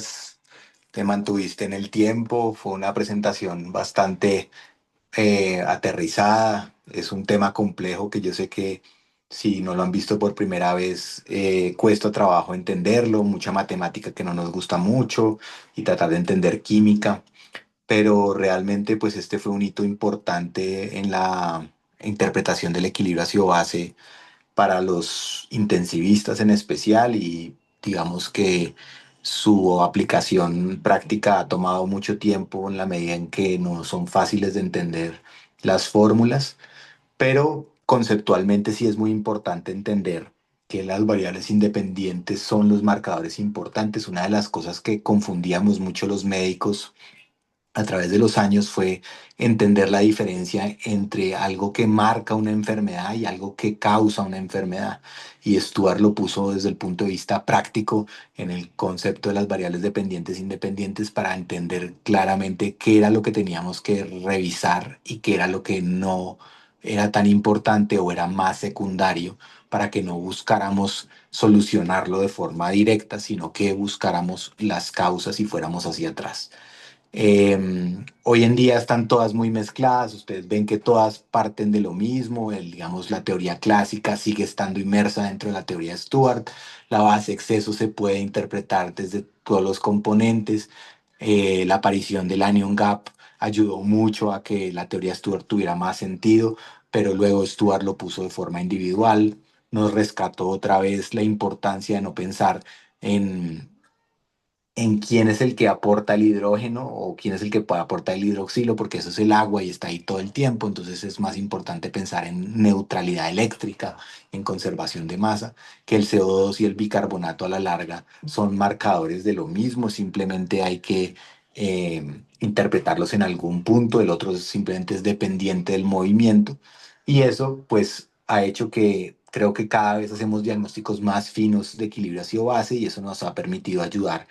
gracias. Te mantuviste en el tiempo. Fue una presentación bastante aterrizada. Es un tema complejo que yo sé que si no lo han visto por primera vez, cuesta trabajo entenderlo. Mucha matemática que no nos gusta mucho y tratar de entender química. Pero realmente, pues este fue un hito importante en la interpretación del equilibrio ácido-base para los intensivistas en especial y digamos que su aplicación práctica ha tomado mucho tiempo en la medida en que no son fáciles de entender las fórmulas, pero conceptualmente sí es muy importante entender que las variables independientes son los marcadores importantes. Una de las cosas que confundíamos mucho los médicos a través de los años fue entender la diferencia entre algo que marca una enfermedad y algo que causa una enfermedad. Y Stuart lo puso desde el punto de vista práctico en el concepto de las variables dependientes e independientes para entender claramente qué era lo que teníamos que revisar y qué era lo que no era tan importante o era más secundario para que no buscáramos solucionarlo de forma directa, sino que buscáramos las causas y fuéramos hacia atrás. Hoy en día están todas muy mezcladas, ustedes ven que todas parten de lo mismo, digamos, la teoría clásica sigue estando inmersa dentro de la teoría de Stuart, la base exceso se puede interpretar desde todos los componentes, la aparición del anion gap ayudó mucho a que la teoría Stuart tuviera más sentido, pero luego Stuart lo puso de forma individual, nos rescató otra vez la importancia de no pensar en quién es el que aporta el hidrógeno o quién es el que puede aportar el hidroxilo, porque eso es el agua y está ahí todo el tiempo, entonces es más importante pensar en neutralidad eléctrica, en conservación de masa, que el CO2 y el bicarbonato a la larga son marcadores de lo mismo, simplemente hay que interpretarlos en algún punto, el otro simplemente es dependiente del movimiento, y eso pues ha hecho que creo que cada vez hacemos diagnósticos más finos de equilibrio ácido-base y eso nos ha permitido ayudar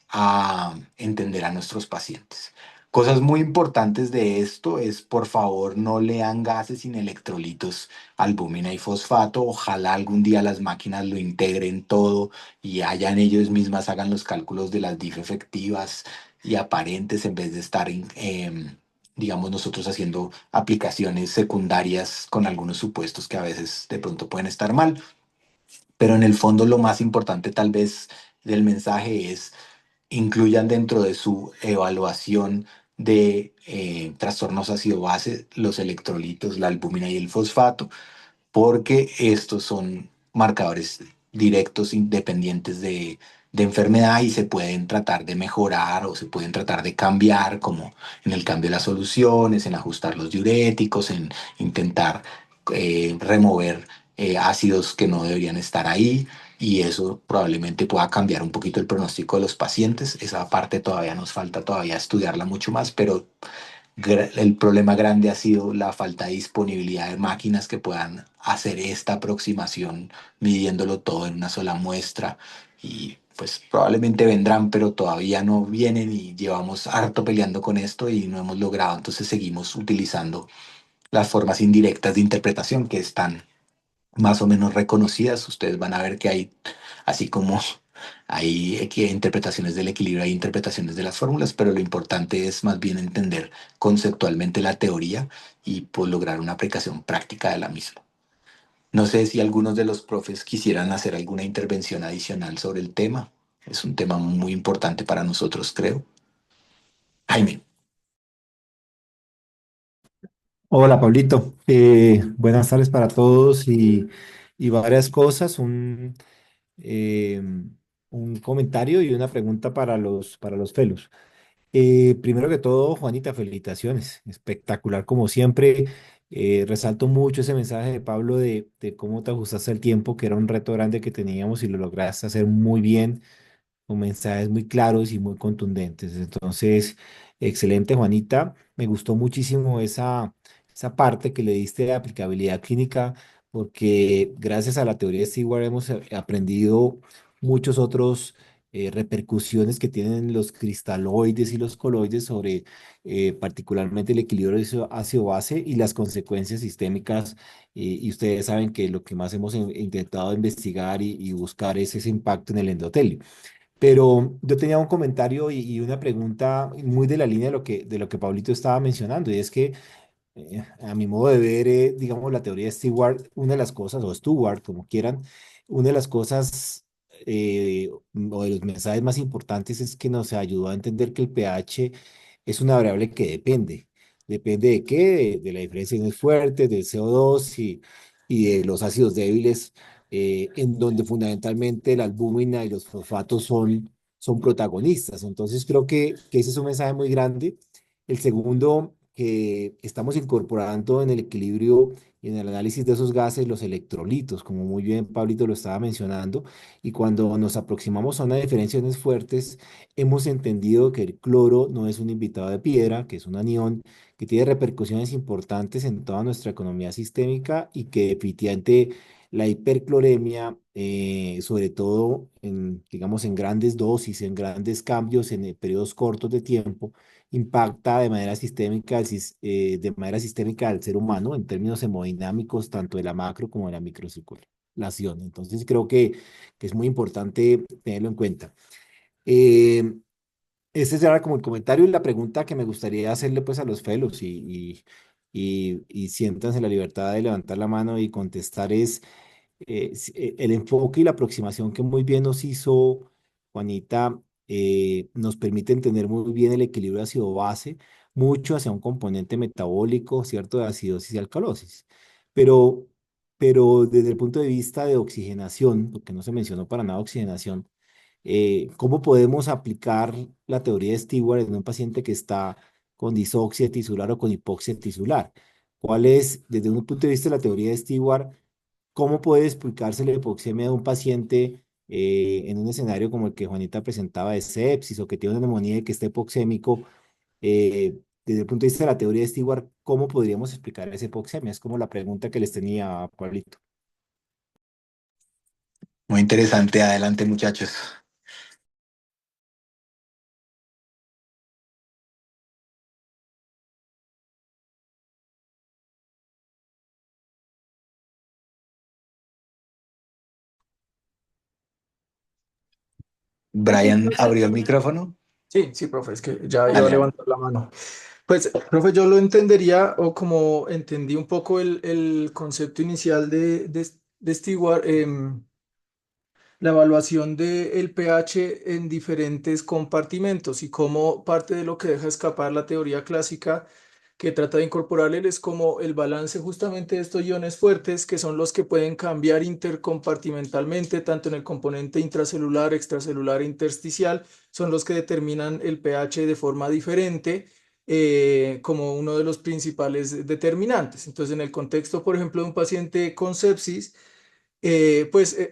a entender a nuestros pacientes. Cosas muy importantes de esto es, por favor, no lean gases sin electrolitos, albúmina y fosfato. Ojalá algún día las máquinas lo integren todo y hayan ellos mismas hagan los cálculos de las DIF efectivas y aparentes en vez de estar, digamos, nosotros haciendo aplicaciones secundarias con algunos supuestos que a veces de pronto pueden estar mal. Pero en el fondo lo más importante tal vez del mensaje es incluyan dentro de su evaluación de trastornos ácido-base los electrolitos, la albúmina y el fosfato, porque estos son marcadores directos independientes de enfermedad y se pueden tratar de mejorar o se pueden tratar de cambiar, como en el cambio de las soluciones, en ajustar los diuréticos, en intentar remover ácidos que no deberían estar ahí y eso probablemente pueda cambiar un poquito el pronóstico de los pacientes. Esa parte todavía nos falta todavía estudiarla mucho más, pero el problema grande ha sido la falta de disponibilidad de máquinas que puedan hacer esta aproximación midiéndolo todo en una sola muestra y pues probablemente vendrán, pero todavía no vienen y llevamos harto peleando con esto y no hemos logrado, entonces seguimos utilizando las formas indirectas de interpretación que están más o menos reconocidas. Ustedes van a ver que hay, así como hay interpretaciones del equilibrio, hay interpretaciones de las fórmulas, pero lo importante es más bien entender conceptualmente la teoría y pues, lograr una aplicación práctica de la misma. No sé si algunos de los profes quisieran hacer alguna intervención adicional sobre el tema. Es un tema muy importante para nosotros, creo. Jaime. Hola Pablito. Buenas tardes para todos y varias cosas, eh, un comentario y una pregunta para los fellows. Primero que todo, Juanita, felicitaciones, espectacular como siempre. Resalto mucho ese mensaje de Pablo de cómo te ajustaste al tiempo, que era un reto grande que teníamos y lo lograste hacer muy bien con mensajes muy claros y muy contundentes. Entonces, excelente, Juanita. Me gustó muchísimo esa parte que le diste de aplicabilidad clínica, porque gracias a la teoría de Stewart hemos aprendido muchos otros repercusiones que tienen los cristaloides y los coloides sobre particularmente el equilibrio ácido-base y las consecuencias sistémicas. Y ustedes saben que lo que más hemos intentado investigar y buscar es ese impacto en el endotelio. Pero yo tenía un comentario y una pregunta muy de la línea de lo que Pablito estaba mencionando, y es que a mi modo de ver, digamos, la teoría de Stewart, una de las cosas, o Stewart, como quieran, una de las cosas o de los mensajes más importantes es que nos ayudó a entender que el pH es una variable que depende. ¿Depende de qué? De la diferencia de iones fuertes, del CO2 y de los ácidos débiles, en donde fundamentalmente la albúmina y los fosfatos son protagonistas. Entonces creo que ese es un mensaje muy grande. El segundo, que estamos incorporando en el equilibrio y en el análisis de esos gases los electrolitos, como muy bien Pablito lo estaba mencionando, y cuando nos aproximamos a una diferencia de iones fuertes, hemos entendido que el cloro no es un invitado de piedra, que es un anión, que tiene repercusiones importantes en toda nuestra economía sistémica y que definitivamente la hipercloremia, sobre todo en, digamos, en grandes dosis, en grandes cambios, en periodos cortos de tiempo, impacta de manera sistémica al ser humano en términos hemodinámicos, tanto de la macro como de la microcirculación. Entonces creo que es muy importante tenerlo en cuenta. Eh, Ese era como el comentario y la pregunta que me gustaría hacerle pues a los fellows y siéntanse la libertad de levantar la mano y contestar es el enfoque y la aproximación que muy bien nos hizo Juanita, nos permite entender muy bien el equilibrio ácido-base, mucho hacia un componente metabólico, ¿cierto? De acidosis y alcalosis. Pero, pero desde el punto de vista de oxigenación, porque no se mencionó para nada oxigenación, ¿cómo podemos aplicar la teoría de Stewart en un paciente que está con disoxia tisular o con hipoxia tisular? ¿Cuál es, desde un punto de vista de la teoría de Stewart, cómo puede explicarse la hipoxemia de un paciente en un escenario como el que Juanita presentaba de sepsis o que tiene una neumonía y que está hipoxémico? Desde el punto de vista de la teoría de Stewart, ¿cómo podríamos explicar esa hipoxemia? Es como la pregunta que les tenía a Pablito. Muy interesante, adelante muchachos. Sí, Brian abrió el micrófono. sí, sí, profe, es que ya iba a Dale, dale. levantar la mano. Pues, profe, yo lo entendería o como entendí un poco el concepto inicial de Stewart, la evaluación del pH en diferentes compartimentos y cómo parte de lo que deja escapar la teoría clásica que trata de incorporar él es como el balance justamente de estos iones fuertes que son los que pueden cambiar intercompartimentalmente, tanto en el componente intracelular, extracelular e intersticial, son los que determinan el pH de forma diferente. Como uno de los principales determinantes. Entonces, en el contexto, por ejemplo, de un paciente con sepsis,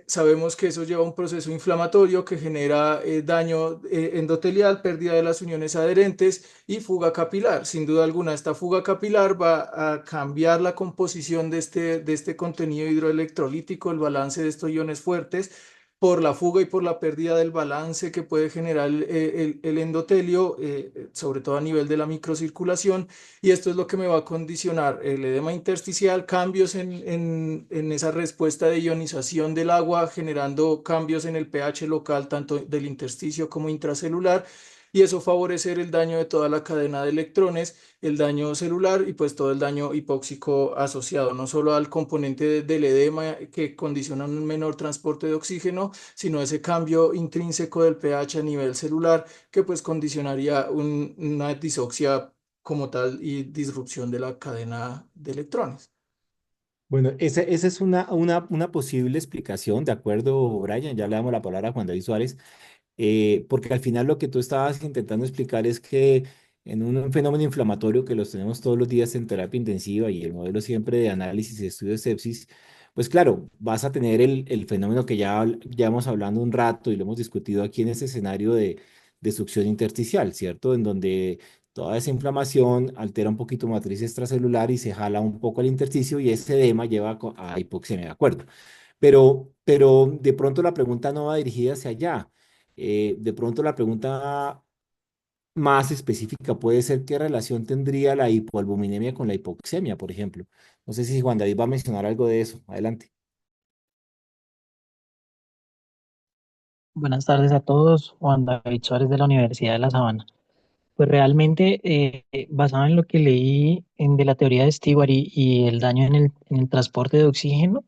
sabemos que eso lleva a un proceso inflamatorio que genera daño endotelial, pérdida de las uniones adherentes y fuga capilar. Sin duda alguna, esta fuga capilar va a cambiar la composición de este contenido hidroelectrolítico, el balance de estos iones fuertes, por la fuga y por la pérdida del balance que puede generar el endotelio, sobre todo a nivel de la microcirculación. Y esto es lo que me va a condicionar el edema intersticial, cambios en esa respuesta de ionización del agua, generando cambios en el pH local, tanto del intersticio como intracelular, y eso favorecer el daño de toda la cadena de electrones, el daño celular y pues todo el daño hipóxico asociado, no solo al componente del edema que condiciona un menor transporte de oxígeno, sino ese cambio intrínseco del pH a nivel celular que pues condicionaría una disoxia como tal y disrupción de la cadena de electrones. Bueno, esa es una posible explicación, ¿de acuerdo, Brian? Ya le damos la palabra a Juan David Suárez. Porque al final lo que tú estabas intentando explicar es que en un fenómeno inflamatorio que los tenemos todos los días en terapia intensiva y el modelo siempre de análisis y estudio de sepsis, pues claro, vas a tener el fenómeno que ya hemos hablando un rato y lo hemos discutido aquí en ese escenario de succión intersticial, ¿cierto? En donde toda esa inflamación altera un poquito matriz extracelular y se jala un poco el intersticio y ese edema lleva a hipoxemia, ¿de acuerdo? Pero de pronto la pregunta no va dirigida hacia allá. De pronto la pregunta más específica puede ser qué relación tendría la hipoalbuminemia con la hipoxemia, por ejemplo. No sé si Juan David va a mencionar algo de eso. Adelante. Buenas tardes a todos. Juan David Suárez de la Universidad de La Sabana. Pues realmente, basado en lo que leí de la teoría de Stewart y el daño en el transporte de oxígeno,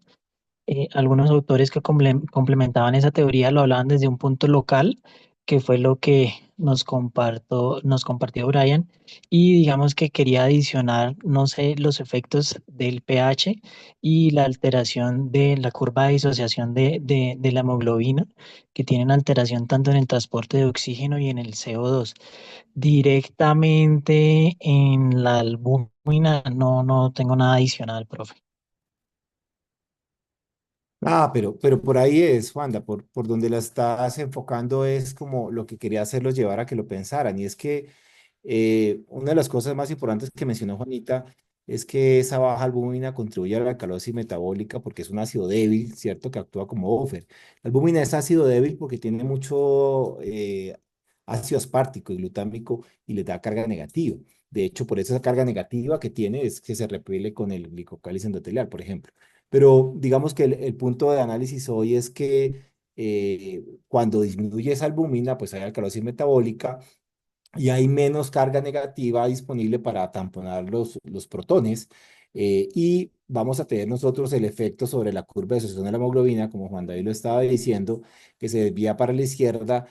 algunos autores que complementaban esa teoría lo hablaban desde un punto local, que fue lo que nos compartió Brian, y digamos que quería adicionar, no sé, los efectos del pH y la alteración de la curva de disociación de la hemoglobina, que tienen alteración tanto en el transporte de oxígeno y en el CO2. Directamente en la albúmina no tengo nada adicional, profe. Ah, pero por ahí es, Juanda, por donde la estás enfocando es como lo que quería hacerlos llevar a que lo pensaran. Y es que una de las cosas más importantes que mencionó Juanita es que esa baja albúmina contribuye a la alcalosis metabólica porque es un ácido débil, ¿cierto? Que actúa como buffer. La albúmina es ácido débil porque tiene mucho ácido aspartico y glutámico y le da carga negativa. De hecho, por esa carga negativa que tiene es que se repele con el glicocálice endotelial, por ejemplo. Pero digamos que el punto de análisis hoy es que cuando disminuye esa albúmina, pues hay alcalosis metabólica y hay menos carga negativa disponible para tamponar los protones. Y vamos a tener nosotros el efecto sobre la curva de sucesión de la hemoglobina, como Juan David lo estaba diciendo, que se desvía para la izquierda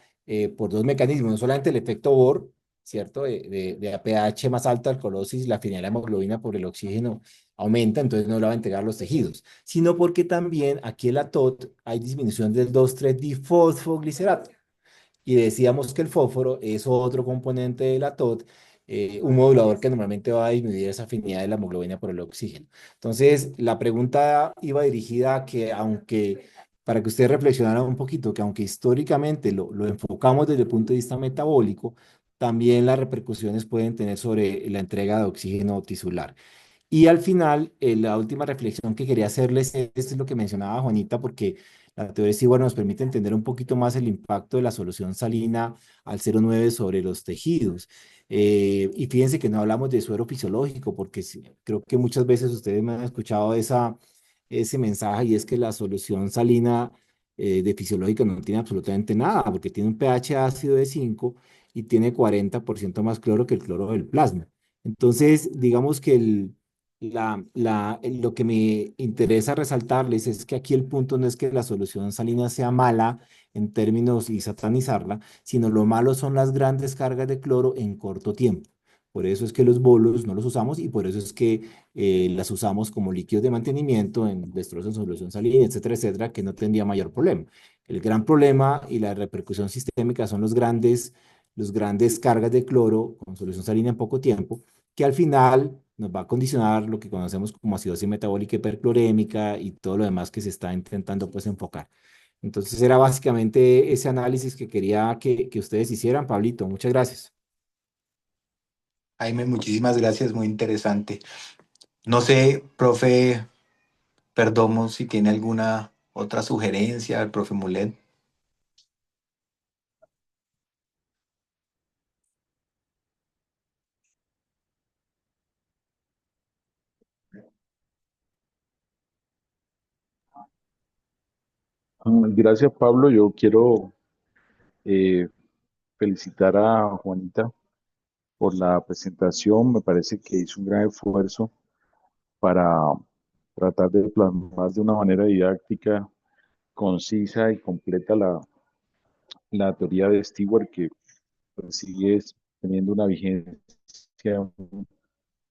por dos mecanismos, no solamente el efecto Bohr, ¿cierto? De APH más alta, alcalosis, la afinidad de la hemoglobina por el oxígeno aumenta, entonces no la va a entregar a los tejidos, sino porque también aquí en la TOT hay disminución del 2,3-difosfoglicerato. Y decíamos que el fósforo es otro componente de la TOT, un modulador que normalmente va a disminuir esa afinidad de la hemoglobina por el oxígeno. Entonces, la pregunta iba dirigida a que, aunque, para que ustedes reflexionaran un poquito, que aunque históricamente lo enfocamos desde el punto de vista metabólico, también las repercusiones pueden tener sobre la entrega de oxígeno tisular. Y al final, la última reflexión que quería hacerles es lo que mencionaba Juanita, porque la teoría de Stewart nos permite entender un poquito más el impacto de la solución salina al 0,9 sobre los tejidos. Y fíjense que no hablamos de suero fisiológico, porque creo que muchas veces ustedes me han escuchado ese mensaje y es que la solución salina de fisiológica no tiene absolutamente nada, porque tiene un pH ácido de 5 y tiene 40% más cloro que el cloro del plasma. Entonces, digamos que lo que me interesa resaltarles es que aquí el punto no es que la solución salina sea mala en términos y satanizarla, sino lo malo son las grandes cargas de cloro en corto tiempo. Por eso es que los bolos no los usamos y por eso es que las usamos como líquidos de mantenimiento en destrozos en solución salina, etcétera, etcétera, que no tendría mayor problema. El gran problema y la repercusión sistémica son los grandes cargas de cloro con solución salina en poco tiempo que al final nos va a condicionar lo que conocemos como acidosis metabólica hiperclorémica y todo lo demás que se está intentando pues enfocar. Entonces era básicamente ese análisis que quería que ustedes hicieran, Pablito. Muchas gracias. Jaime, muchísimas gracias, muy interesante. No sé, profe Perdomo, si tiene alguna otra sugerencia, el profe Mulet. Gracias, Pablo. Yo quiero eh, felicitar a Juanita por la presentación. Me parece que hizo un gran esfuerzo para tratar de plasmar de una manera didáctica, concisa y completa la teoría de Stewart, que pues, sigue teniendo una vigencia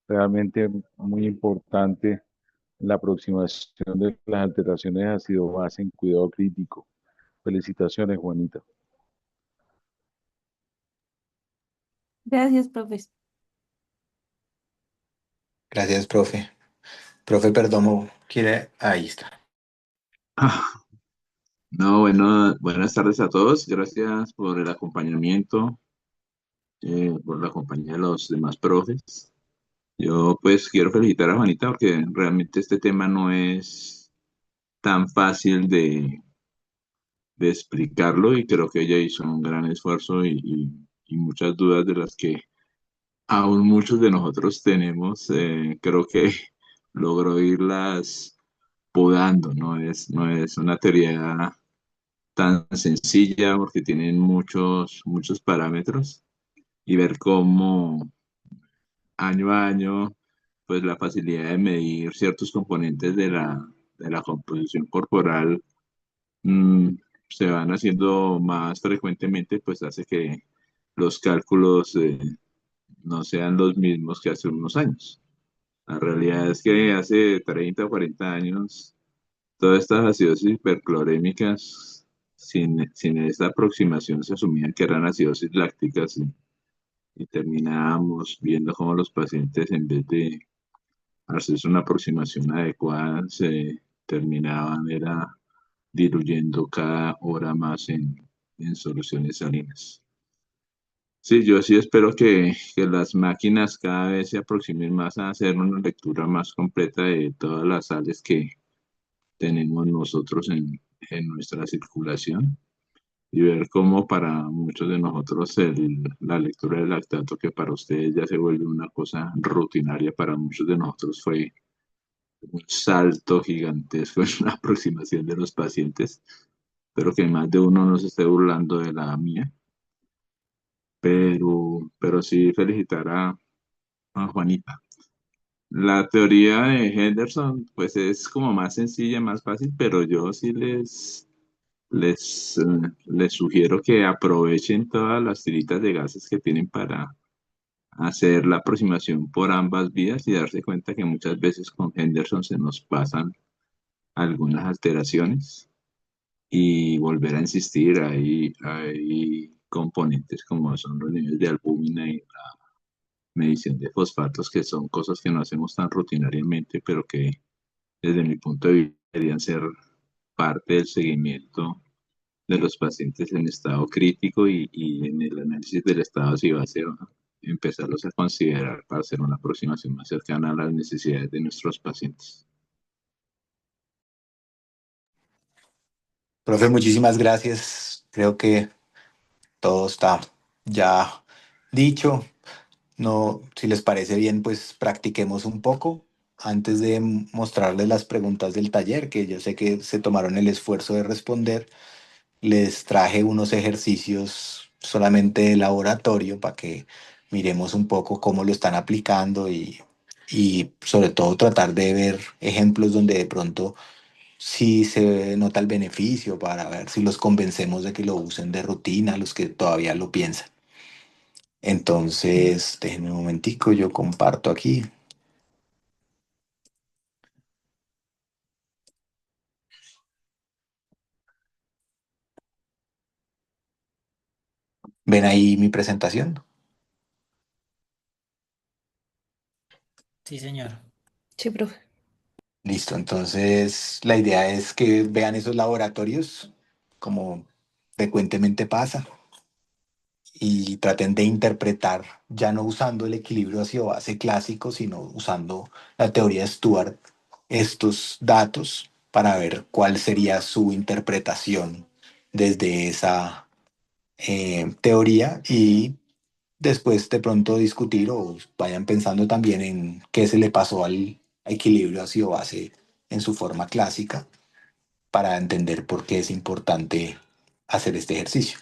realmente muy importante en la aproximación de las alteraciones de ácido base en cuidado crítico. Felicitaciones, Juanita. Gracias, profes. Gracias, profe. Profe Perdomo, ¿quiere? Ahí está. Ah, no, bueno, buenas tardes a todos. Gracias por el acompañamiento, por la compañía de los demás profes. Yo pues quiero felicitar a Juanita porque realmente este tema no es tan fácil de explicarlo y creo que ella hizo un gran esfuerzo y muchas dudas de las que aún muchos de nosotros tenemos, creo que logró irlas podando, no es una teoría tan sencilla porque tienen muchos parámetros y ver cómo año a año, pues la facilidad de medir ciertos componentes de la composición corporal mm, se van haciendo más frecuentemente, pues hace que los cálculos no sean los mismos que hace unos años. La realidad es que hace 30 o 40 años, todas estas acidosis hiperclorémicas, sin esta aproximación, se asumían que eran acidosis lácticas y terminábamos viendo cómo los pacientes, en vez de hacerse una aproximación adecuada, se terminaban era diluyendo cada hora más en soluciones salinas. Sí, yo sí espero que las máquinas cada vez se aproximen más a hacer una lectura más completa de todas las sales que tenemos nosotros en nuestra circulación y ver cómo para muchos de nosotros la lectura del lactato, que para ustedes ya se vuelve una cosa rutinaria, para muchos de nosotros fue un salto gigantesco en la aproximación de los pacientes. Espero que más de uno no se esté burlando de la mía, pero sí felicitar a Juanita. La teoría de Henderson, pues es como más sencilla, más fácil, pero yo sí les sugiero que aprovechen todas las tiritas de gases que tienen para hacer la aproximación por ambas vías y darse cuenta que muchas veces con Henderson se nos pasan algunas alteraciones y volver a insistir. Hay componentes como son los niveles de albúmina y medición de fosfatos, que son cosas que no hacemos tan rutinariamente, pero que desde mi punto de vista deberían ser parte del seguimiento de los pacientes en estado crítico y en el análisis del estado si va a ser empezarlos a considerar para hacer una aproximación más cercana a las necesidades de nuestros pacientes. Profe, muchísimas gracias. Creo que todo está ya dicho. No, si les parece bien, pues practiquemos un poco antes de mostrarles las preguntas del taller, que yo sé que se tomaron el esfuerzo de responder. Les traje unos ejercicios solamente de laboratorio para que miremos un poco cómo lo están aplicando y sobre todo tratar de ver ejemplos donde de pronto sí se nota el beneficio para ver si los convencemos de que lo usen de rutina, los que todavía lo piensan. Entonces, déjenme un momentico, yo comparto aquí. ¿Ven ahí mi presentación? Sí, señor. Sí, profe. Listo, entonces la idea es que vean esos laboratorios como frecuentemente pasa y traten de interpretar, ya no usando el equilibrio ácido-base clásico, sino usando la teoría de Stuart, estos datos para ver cuál sería su interpretación desde esa teoría y después de pronto discutir o vayan pensando también en qué se le pasó al equilibrio ácido-base en su forma clásica para entender por qué es importante hacer este ejercicio.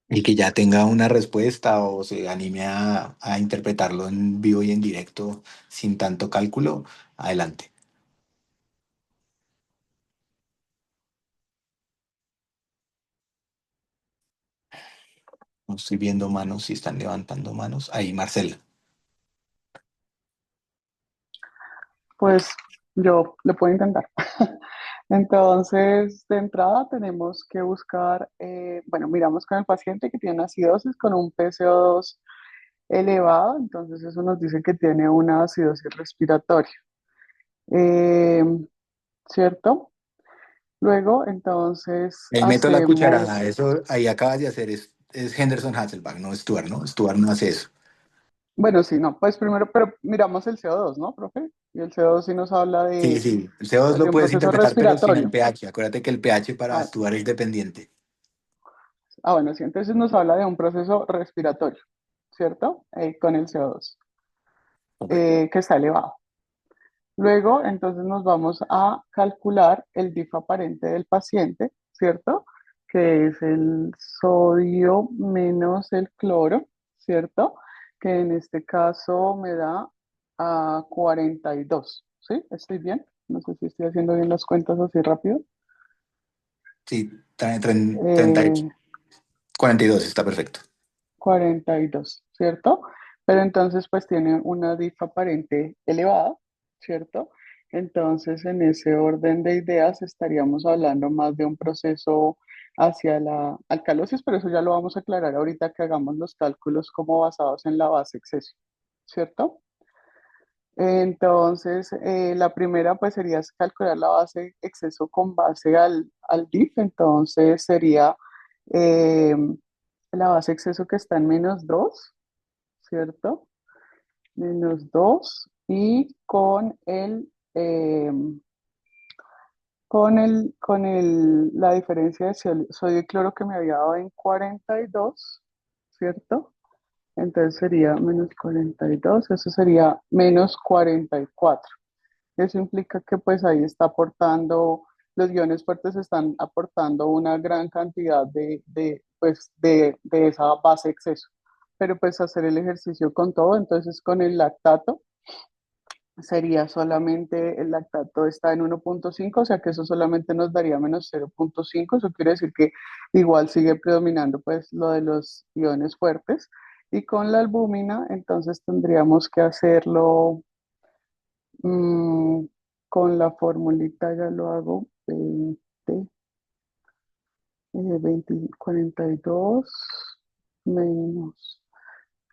Y que ya tenga una respuesta o se anime a interpretarlo en vivo y en directo sin tanto cálculo, adelante. No estoy viendo manos, si están levantando manos. Ahí, Marcela. Pues yo lo puedo intentar. Entonces, de entrada tenemos que buscar, bueno, miramos con el paciente que tiene acidosis con un PCO2 elevado, entonces eso nos dice que tiene una acidosis respiratoria, eh, ¿cierto? Luego, entonces, Ahí meto la cucharada. hacemos, Eso ahí acabas de hacer es Henderson Hasselbalch, no Stuart, ¿no? Stuart no hace eso. bueno, sí, no, pues primero, pero miramos el CO2, ¿no, profe? Y el CO2 sí nos habla Sí, de, sí. El CO2 pues, de lo un puedes proceso interpretar, pero sin el respiratorio. pH. Acuérdate que el pH para Ah, Stuart es dependiente. bueno, sí, entonces nos habla de un proceso respiratorio, ¿cierto? Con el CO2, Correcto. que está elevado. Luego, entonces nos vamos a calcular el DIF aparente del paciente, ¿cierto? Que es el sodio menos el cloro, ¿cierto? Que en este caso me da a 42, ¿sí? ¿Estoy bien? No sé si estoy haciendo bien las cuentas así rápido. Sí, 30, Eh, 42 está perfecto. 42, ¿cierto? Pero entonces pues tiene una DIF aparente elevada, ¿cierto? Entonces en ese orden de ideas estaríamos hablando más de un proceso hacia la alcalosis, pero eso ya lo vamos a aclarar ahorita que hagamos los cálculos como basados en la base exceso, ¿cierto? Entonces, la primera pues sería calcular la base exceso con base al DIF, entonces sería eh, la base exceso que está en -2, ¿cierto? -2 y la diferencia de sodio y cloro que me había dado en 42, ¿cierto? Entonces sería -42, eso sería -44. Eso implica que pues ahí está aportando, los iones fuertes están aportando una gran cantidad pues, de esa base exceso. Pero pues hacer el ejercicio con todo, entonces con el lactato sería solamente, el lactato está en 1,5, o sea que eso solamente nos daría -0,5. Eso quiere decir que igual sigue predominando pues lo de los iones fuertes. Y con la albúmina, entonces tendríamos que hacerlo Mm, con la formulita ya lo hago 42 menos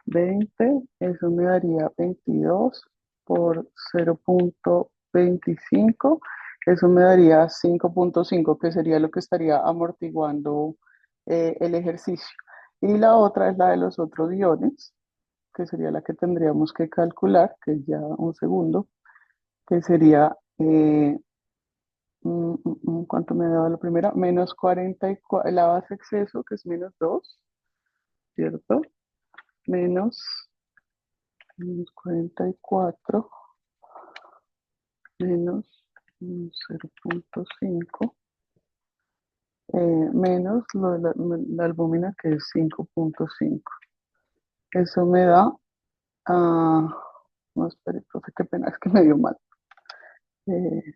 20, eso me daría 22 por 0,25, eso me daría 5,5, que sería lo que estaría amortiguando el ejercicio. Y la otra es la de los otros iones, que sería la que tendríamos que calcular, que es ya un segundo, que sería ¿cuánto me daba la primera? -44, la base exceso, que es -2, ¿cierto? Menos, -44, menos 0,5, menos lo de la albúmina, que es 5,5. Eso me da, no, espere, profe, qué pena, es que me dio mal. Eh,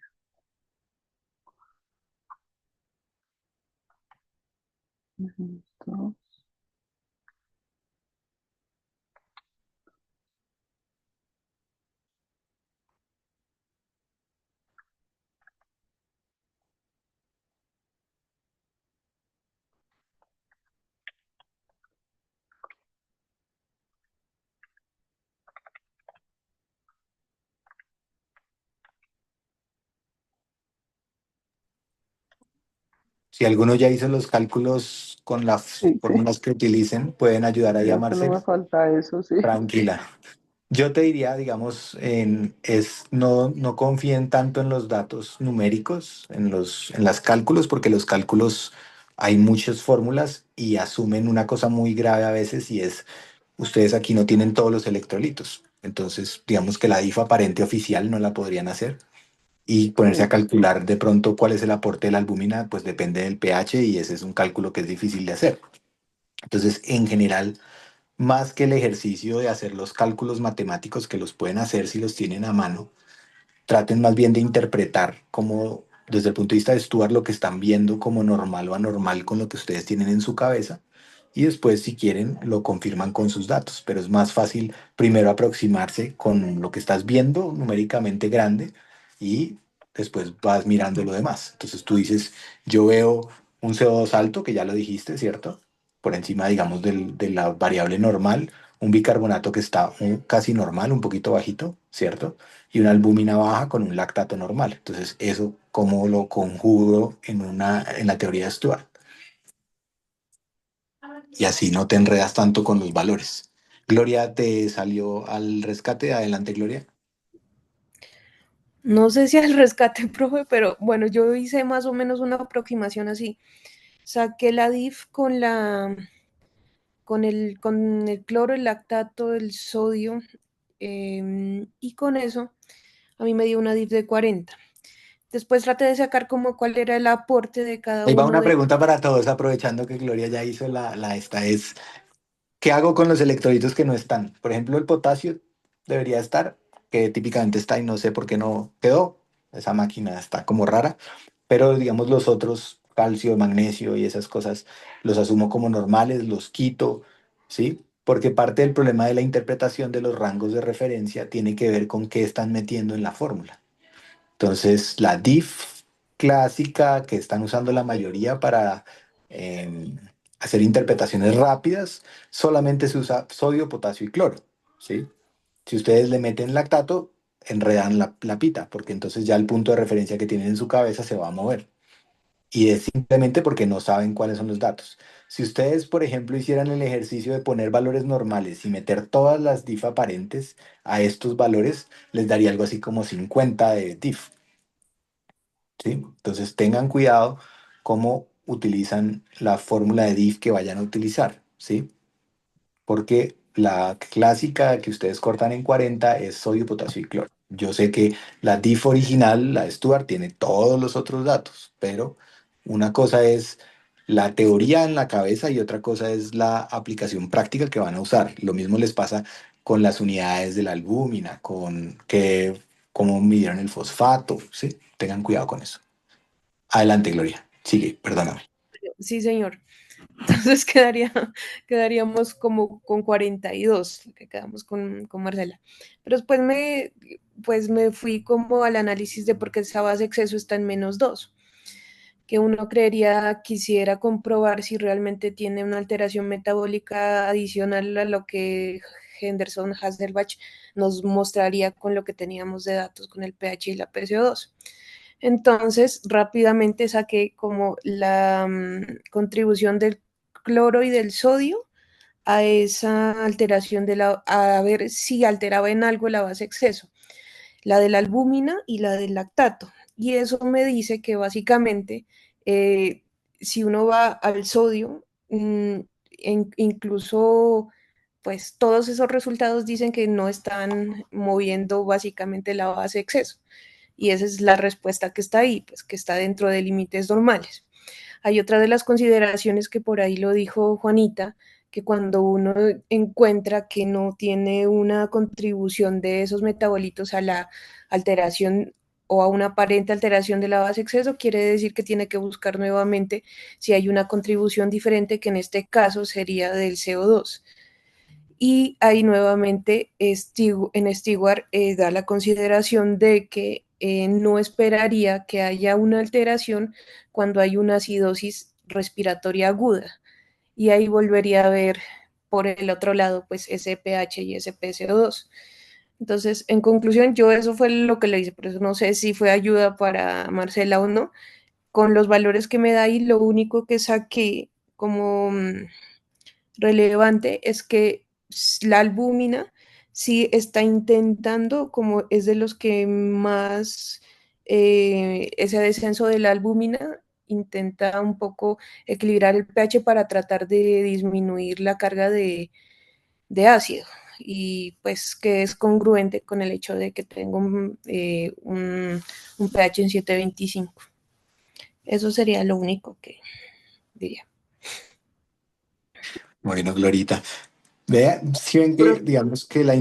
esto. Si alguno ya hizo los cálculos con las Sí, fórmulas que utilicen, pueden ayudar a ya solo llamarse. me falta eso, sí. Tranquila. Yo te diría, digamos, no confíen tanto en los datos numéricos, en las cálculos, porque los cálculos hay muchas fórmulas y asumen una cosa muy grave a veces y es, ustedes aquí no tienen todos los electrolitos. Entonces, digamos que la DIF aparente oficial no la podrían hacer y ponerse a Sí, calcular de pronto cuál es el aporte de la albúmina, pues depende del pH y ese es un cálculo que es difícil de hacer. Entonces, en general, más que el ejercicio de hacer los cálculos matemáticos que los pueden hacer si los tienen a mano, traten más bien de interpretar como desde el punto de vista de Stuart lo que están viendo como normal o anormal con lo que ustedes tienen en su cabeza y después si quieren lo confirman con sus datos, pero es más fácil primero aproximarse con lo que estás viendo numéricamente grande y después vas mirando lo demás. Entonces tú dices, yo veo un CO2 alto, que ya lo dijiste, ¿cierto? Por encima, digamos, de la variable normal, un bicarbonato que está casi normal, un poquito bajito, ¿cierto? Y una albúmina baja con un lactato normal. Entonces, eso, ¿cómo lo conjugo en la teoría de Stuart? Y así no te enredas tanto con los valores. Gloria, ¿te salió al rescate? Adelante, Gloria. No sé si al rescate, profe, pero bueno, yo hice más o menos una aproximación así. Saqué la DIF con el cloro, el lactato, el sodio, y con eso a mí me dio una DIF de 40. Después traté de sacar como cuál era el aporte de cada Ahí va uno una de... pregunta para todos, aprovechando que Gloria ya hizo la esta, es, ¿qué hago con los electrolitos que no están? Por ejemplo, el potasio debería estar, que típicamente está y no sé por qué no quedó. Esa máquina está como rara, pero digamos los otros, calcio, magnesio y esas cosas, los asumo como normales, los quito, ¿sí? Porque parte del problema de la interpretación de los rangos de referencia tiene que ver con qué están metiendo en la fórmula. Entonces, la diff clásica que están usando la mayoría para eh, hacer interpretaciones rápidas, solamente se usa sodio, potasio y cloro, ¿sí? Si ustedes le meten lactato, enredan la pita, porque entonces ya el punto de referencia que tienen en su cabeza se va a mover. Y es simplemente porque no saben cuáles son los datos. Si ustedes, por ejemplo, hicieran el ejercicio de poner valores normales y meter todas las diff aparentes a estos valores, les daría algo así como 50 de diff. ¿Sí? Entonces tengan cuidado cómo utilizan la fórmula de diff que vayan a utilizar, ¿sí? Porque la clásica que ustedes cortan en 40 es sodio, potasio y cloro. Yo sé que la diff original, la de Stuart, tiene todos los otros datos, pero una cosa es la teoría en la cabeza y otra cosa es la aplicación práctica que van a usar. Lo mismo les pasa con las unidades de la albúmina, con que cómo midieron el fosfato, ¿sí? Tengan cuidado con eso. Adelante, Gloria. Sigue, perdóname. Sí, señor. Entonces quedaríamos como con 42, que quedamos con Marcela. Pero después pues me fui como al análisis de por qué esa base exceso está en -2, que uno creería quisiera comprobar si realmente tiene una alteración metabólica adicional a lo que Henderson Hasselbalch nos mostraría con lo que teníamos de datos con el pH y la PCO2. Entonces, rápidamente saqué como la contribución del cloro y del sodio a esa alteración a ver si alteraba en algo la base exceso, la de la albúmina y la del lactato. Y eso me dice que básicamente, eh, si uno va al sodio, incluso pues todos esos resultados dicen que no están moviendo básicamente la base exceso. Y esa es la respuesta que está ahí, pues que está dentro de límites normales. Hay otra de las consideraciones que por ahí lo dijo Juanita, que cuando uno encuentra que no tiene una contribución de esos metabolitos a la alteración o a una aparente alteración de la base exceso, quiere decir que tiene que buscar nuevamente si hay una contribución diferente, que en este caso sería del CO2. Y ahí nuevamente en Stewart da la consideración de que no esperaría que haya una alteración cuando hay una acidosis respiratoria aguda. Y ahí volvería a ver por el otro lado, pues ese pH y ese PCO2. Entonces, en conclusión, yo eso fue lo que le hice, por eso no sé si fue ayuda para Marcela o no. Con los valores que me da ahí, lo único que saqué como relevante es que la albúmina sí está intentando, como es de los que más ese descenso de la albúmina intenta un poco equilibrar el pH para tratar de disminuir la carga de ácido y pues que es congruente con el hecho de que tengo un pH en 7.25. Eso sería lo único que diría. Bueno, Glorita. Vea, si ven que, digamos que la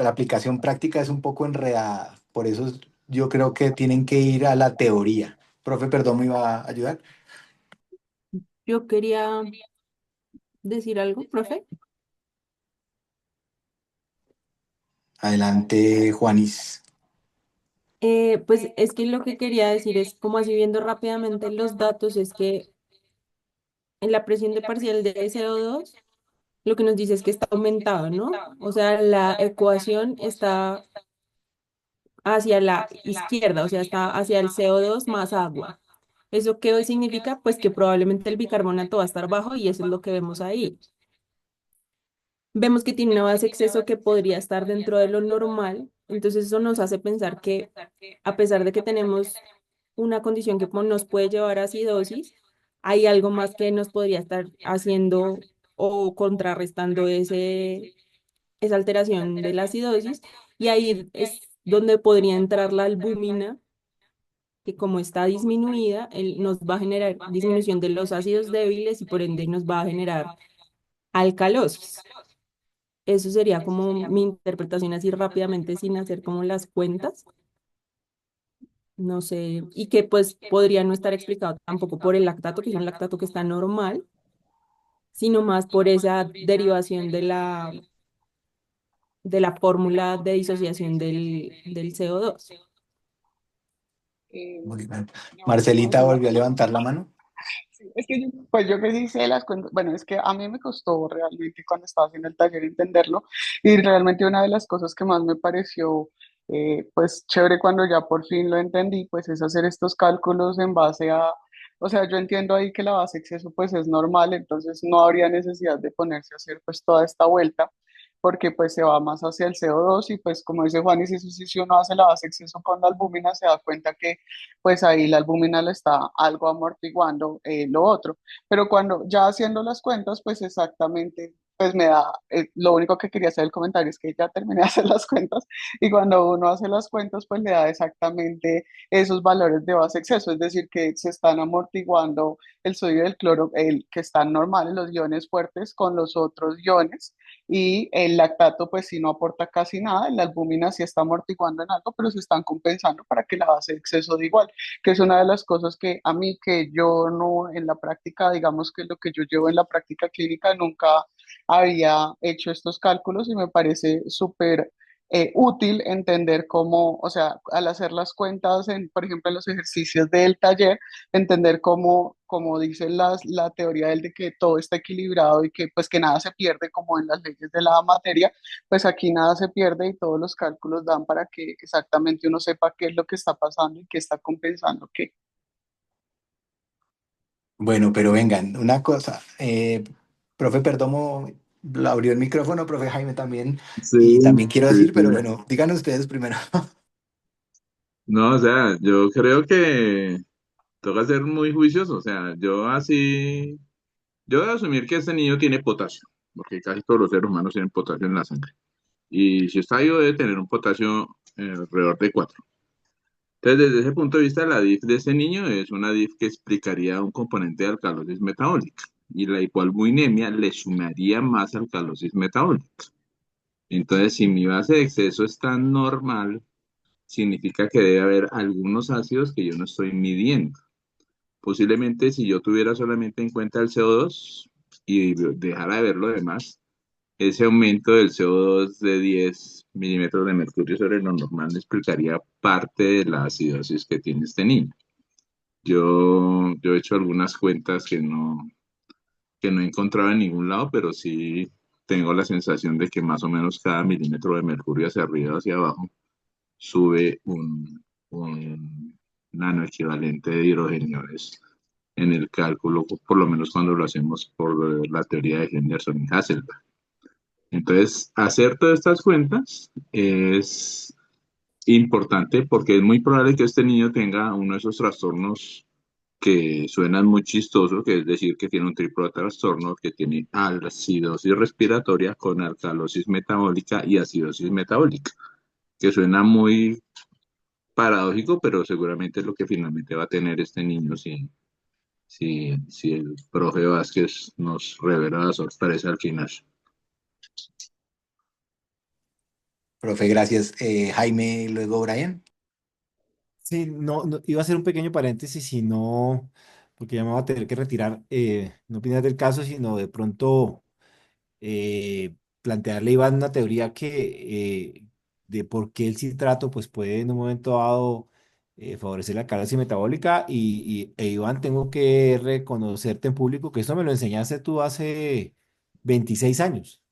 aplicación práctica es un poco enredada. Por eso yo creo que tienen que ir a la teoría. Profe, perdón, ¿me iba a ayudar? Yo quería decir algo, profe. Adelante, Juanis. Pues es que lo que quería decir es, como así viendo rápidamente los datos, es que en la presión de parcial de CO2 lo que nos dice es que está aumentado, ¿no? O sea, la ecuación está hacia la izquierda, o sea, está hacia el CO2 más agua. ¿Eso qué hoy significa? Pues que probablemente el bicarbonato va a estar bajo y eso es lo que vemos ahí. Vemos que tiene una base exceso que podría estar dentro de lo normal, entonces eso nos hace pensar que a pesar de que tenemos una condición que nos puede llevar a acidosis, hay algo más que nos podría estar haciendo o contrarrestando esa alteración de la acidosis, y ahí es donde podría entrar la albúmina, que como está disminuida, nos va a generar disminución de los ácidos débiles y por ende nos va a generar alcalosis. Eso sería como mi interpretación así rápidamente sin hacer como las cuentas. No sé, y que pues podría no estar explicado tampoco por el lactato, que es un lactato que está normal, sino más por esa derivación de la fórmula de disociación del CO2. Muy bien. No, no, Marcelita no. volvió a levantar la mano. Sí, es que pues yo que sí sé las cuentas, bueno, es que a mí me costó realmente cuando estaba haciendo el taller entenderlo y realmente una de las cosas que más me pareció pues chévere cuando ya por fin lo entendí, pues es hacer estos cálculos en base a, o sea, yo entiendo ahí que la base exceso pues es normal, entonces no habría necesidad de ponerse a hacer pues toda esta vuelta porque pues se va más hacia el CO2 y pues como dice Juan, y si uno hace la base exceso con la albúmina se da cuenta que pues ahí la albúmina le está algo amortiguando lo otro. Pero cuando ya haciendo las cuentas, pues exactamente, pues me da, lo único que quería hacer el comentario es que ya terminé de hacer las cuentas y cuando uno hace las cuentas, pues le da exactamente esos valores de base exceso, es decir, que se están amortiguando el sodio y el cloro, el que están normales, los iones fuertes con los otros iones y el lactato pues sí no aporta casi nada, la albúmina sí está amortiguando en algo, pero se están compensando para que la base de exceso de igual, que es una de las cosas que a mí, que yo no en la práctica, digamos que lo que yo llevo en la práctica clínica, nunca había hecho estos cálculos y me parece súper útil entender cómo, o sea, al hacer las cuentas, por ejemplo, en los ejercicios del taller, entender cómo, como dice la teoría del de que todo está equilibrado y que pues que nada se pierde como en las leyes de la materia, pues aquí nada se pierde y todos los cálculos dan para que exactamente uno sepa qué es lo que está pasando y qué está compensando qué. Bueno, pero vengan, una cosa. Profe Perdomo la abrió el micrófono, profe Jaime también, Sí, y también quiero sí, decir, sí. pero bueno, digan ustedes primero. No, o sea, yo creo que toca ser muy juicioso. O sea, yo voy a asumir que este niño tiene potasio, porque casi todos los seres humanos tienen potasio en la sangre. Y si está vivo debe tener un potasio alrededor de 4. Entonces, desde ese punto de vista, la DIF de ese niño es una DIF que explicaría un componente de alcalosis metabólica. Y la hipoalbuminemia le sumaría más alcalosis metabólica. Entonces, si mi base de exceso es tan normal, significa que debe haber algunos ácidos que yo no estoy midiendo. Posiblemente si yo tuviera solamente en cuenta el CO2 y dejara de ver lo demás, ese aumento del CO2 de 10 milímetros de mercurio sobre lo normal le explicaría parte de la acidosis que tiene este niño. Yo he hecho algunas cuentas que no he encontrado en ningún lado, pero sí tengo la sensación de que más o menos cada milímetro de mercurio hacia arriba o hacia abajo sube un nanoequivalente de hidrogeniones en el cálculo, por lo menos cuando lo hacemos por la teoría de Henderson y Hasselbalch. Entonces, hacer todas estas cuentas es importante porque es muy probable que este niño tenga uno de esos trastornos que suenan muy chistosos, que es decir, que tiene un triplo trastorno, que tiene acidosis respiratoria con alcalosis metabólica y acidosis metabólica, que suena muy paradójico, pero seguramente es lo que finalmente va a tener este niño si el profe Vázquez nos revela la sorpresa al final. Profe, gracias. Jaime, luego Brian. Sí, no, iba a hacer un pequeño paréntesis, si no, porque ya me voy a tener que retirar, no opinar del caso, sino de pronto plantearle a Iván una teoría de por qué el citrato pues puede en un momento dado favorecer la cálculo metabólica e Iván, tengo que reconocerte en público que esto me lo enseñaste tú hace 26 años.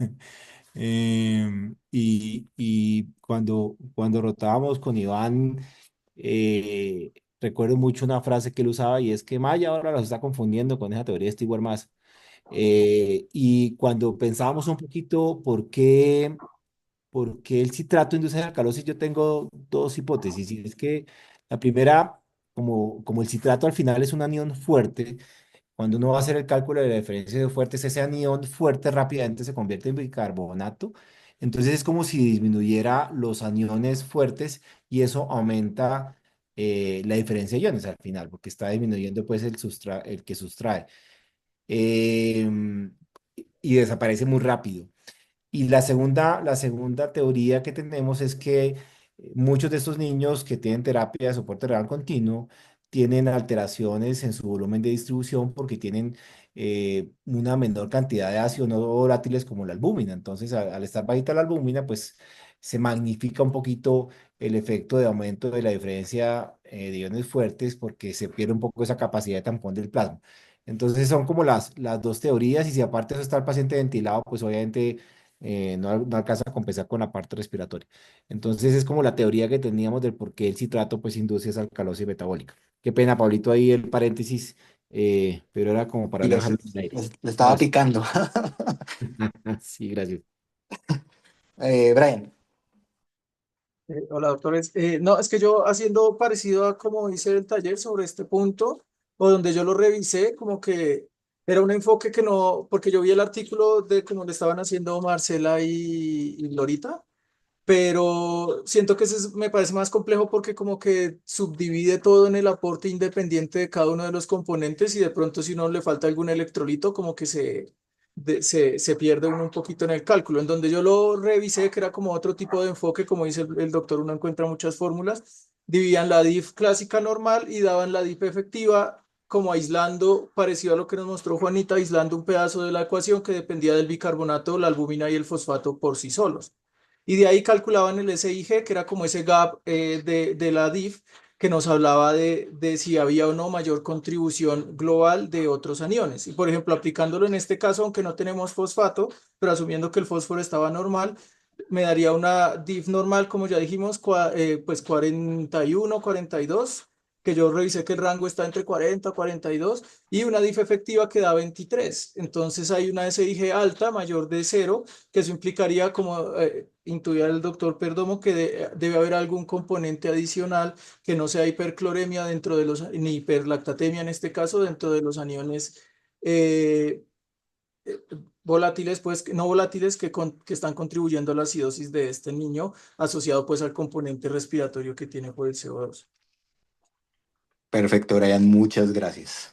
Y cuando rotábamos con Iván, recuerdo mucho una frase que él usaba y es que Maya ahora los está confundiendo con esa teoría de Stewart Mass. Y cuando pensábamos un poquito por qué el citrato induce la alcalosis, yo tengo dos hipótesis. Y es que la primera, como el citrato al final es un anión fuerte, cuando uno va a hacer el cálculo de la diferencia de fuertes, ese anión fuerte rápidamente se convierte en bicarbonato. Entonces es como si disminuyera los aniones fuertes y eso aumenta la diferencia de iones al final, porque está disminuyendo pues el que sustrae. Em, y desaparece muy rápido. Y la segunda teoría que tenemos es que muchos de estos niños que tienen terapia de soporte renal continuo tienen alteraciones en su volumen de distribución porque tienen una menor cantidad de ácidos no volátiles como la albúmina. Entonces, al estar bajita la albúmina, pues se magnifica un poquito el efecto de aumento de la diferencia de iones fuertes porque se pierde un poco esa capacidad de tampón del plasma. Entonces, son como las dos teorías y si aparte de eso está el paciente ventilado, pues obviamente no alcanza a compensar con la parte respiratoria. Entonces es como la teoría que teníamos del por qué el citrato pues induce esa alcalosis metabólica. Qué pena, Pablito, ahí el paréntesis, pero era como para Y no dejarlo en el aire. le estaba Gracias. picando. Sí, gracias. Brian, Hola, doctores. No, es que yo haciendo parecido a como hice el taller sobre este punto, o donde yo lo revisé, como que era un enfoque que no, porque yo vi el artículo de cómo le estaban haciendo Marcela y Lorita, pero siento que me parece más complejo porque como que subdivide todo en el aporte independiente de cada uno de los componentes y de pronto si no le falta algún electrolito como que se pierde uno un poquito en el cálculo. En donde yo lo revisé, que era como otro tipo de enfoque, como dice el doctor, uno encuentra muchas fórmulas, dividían la DIF clásica normal y daban la DIF efectiva como aislando, parecido a lo que nos mostró Juanita, aislando un pedazo de la ecuación que dependía del bicarbonato, la albúmina y el fosfato por sí solos. Y de ahí calculaban el SIG, que era como ese gap de la DIF, que nos hablaba de si había o no mayor contribución global de otros aniones. Y por ejemplo, aplicándolo en este caso, aunque no tenemos fosfato, pero asumiendo que el fósforo estaba normal, me daría una DIF normal, como ya dijimos, pues 41, 42, que yo revisé que el rango está entre 40 y 42, y una DIF efectiva que da 23. Entonces hay una SIG alta, mayor de cero, que eso implicaría, como intuía el doctor Perdomo, que debe haber algún componente adicional que no sea hipercloremia dentro de los, ni hiperlactatemia en este caso, dentro de los aniones eh, eh, volátiles, pues no volátiles que están contribuyendo a la acidosis de este niño, asociado pues al componente respiratorio que tiene por el CO2. perfecto, Brian, muchas gracias.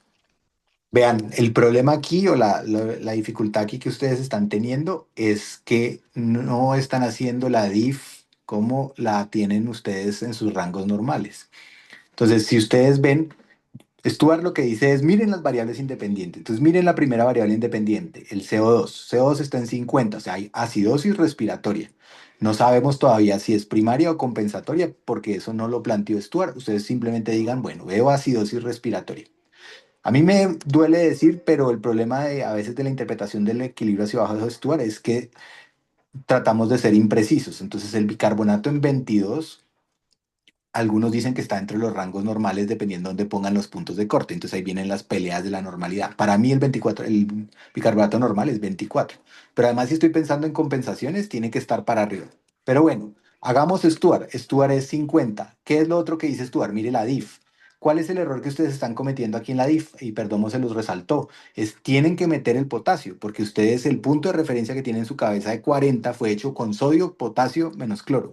Vean, el problema aquí o la dificultad aquí que ustedes están teniendo es que no están haciendo la DIF como la tienen ustedes en sus rangos normales. Entonces, si ustedes ven, Stuart lo que dice es, miren las variables independientes. Entonces, miren la primera variable independiente, el CO2. CO2 está en 50, o sea, hay acidosis respiratoria. No sabemos todavía si es primaria o compensatoria, porque eso no lo planteó Stuart. Ustedes simplemente digan, bueno, veo acidosis respiratoria. A mí me duele decir, pero el problema a veces de la interpretación del equilibrio hacia abajo de Stuart es que tratamos de ser imprecisos. Entonces, el bicarbonato en 22, algunos dicen que está entre los rangos normales dependiendo de dónde pongan los puntos de corte. Entonces ahí vienen las peleas de la normalidad. Para mí el 24, el bicarbonato normal es 24. Pero además si estoy pensando en compensaciones, tiene que estar para arriba. Pero bueno, hagamos Stuart. Stuart es 50. ¿Qué es lo otro que dice Stuart? Mire la DIF. ¿Cuál es el error que ustedes están cometiendo aquí en la DIF? Y perdón, se los resaltó. Tienen que meter el potasio, porque ustedes el punto de referencia que tienen en su cabeza de 40 fue hecho con sodio, potasio menos cloro.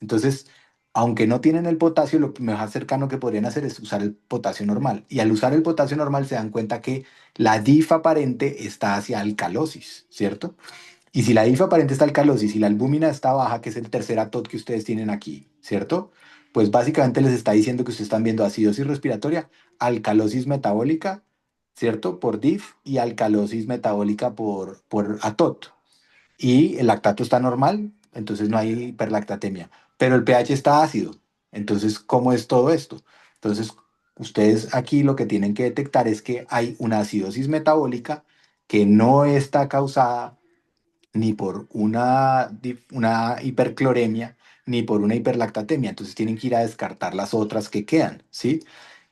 Entonces, aunque no tienen el potasio, lo más cercano que podrían hacer es usar el potasio normal. Y al usar el potasio normal se dan cuenta que la DIF aparente está hacia alcalosis, ¿cierto? Y si la DIF aparente está alcalosis y la albúmina está baja, que es el tercer ATOT que ustedes tienen aquí, ¿cierto? Pues básicamente les está diciendo que ustedes están viendo acidosis respiratoria, alcalosis metabólica, ¿cierto? Por DIF y alcalosis metabólica por ATOT y el lactato está normal, entonces no hay hiperlactatemia. pero el pH está ácido. Entonces, ¿cómo es todo esto? Entonces, ustedes aquí lo que tienen que detectar es que hay una acidosis metabólica que no está causada ni por una hipercloremia, ni por una hiperlactatemia. Entonces tienen que ir a descartar las otras que quedan, ¿sí?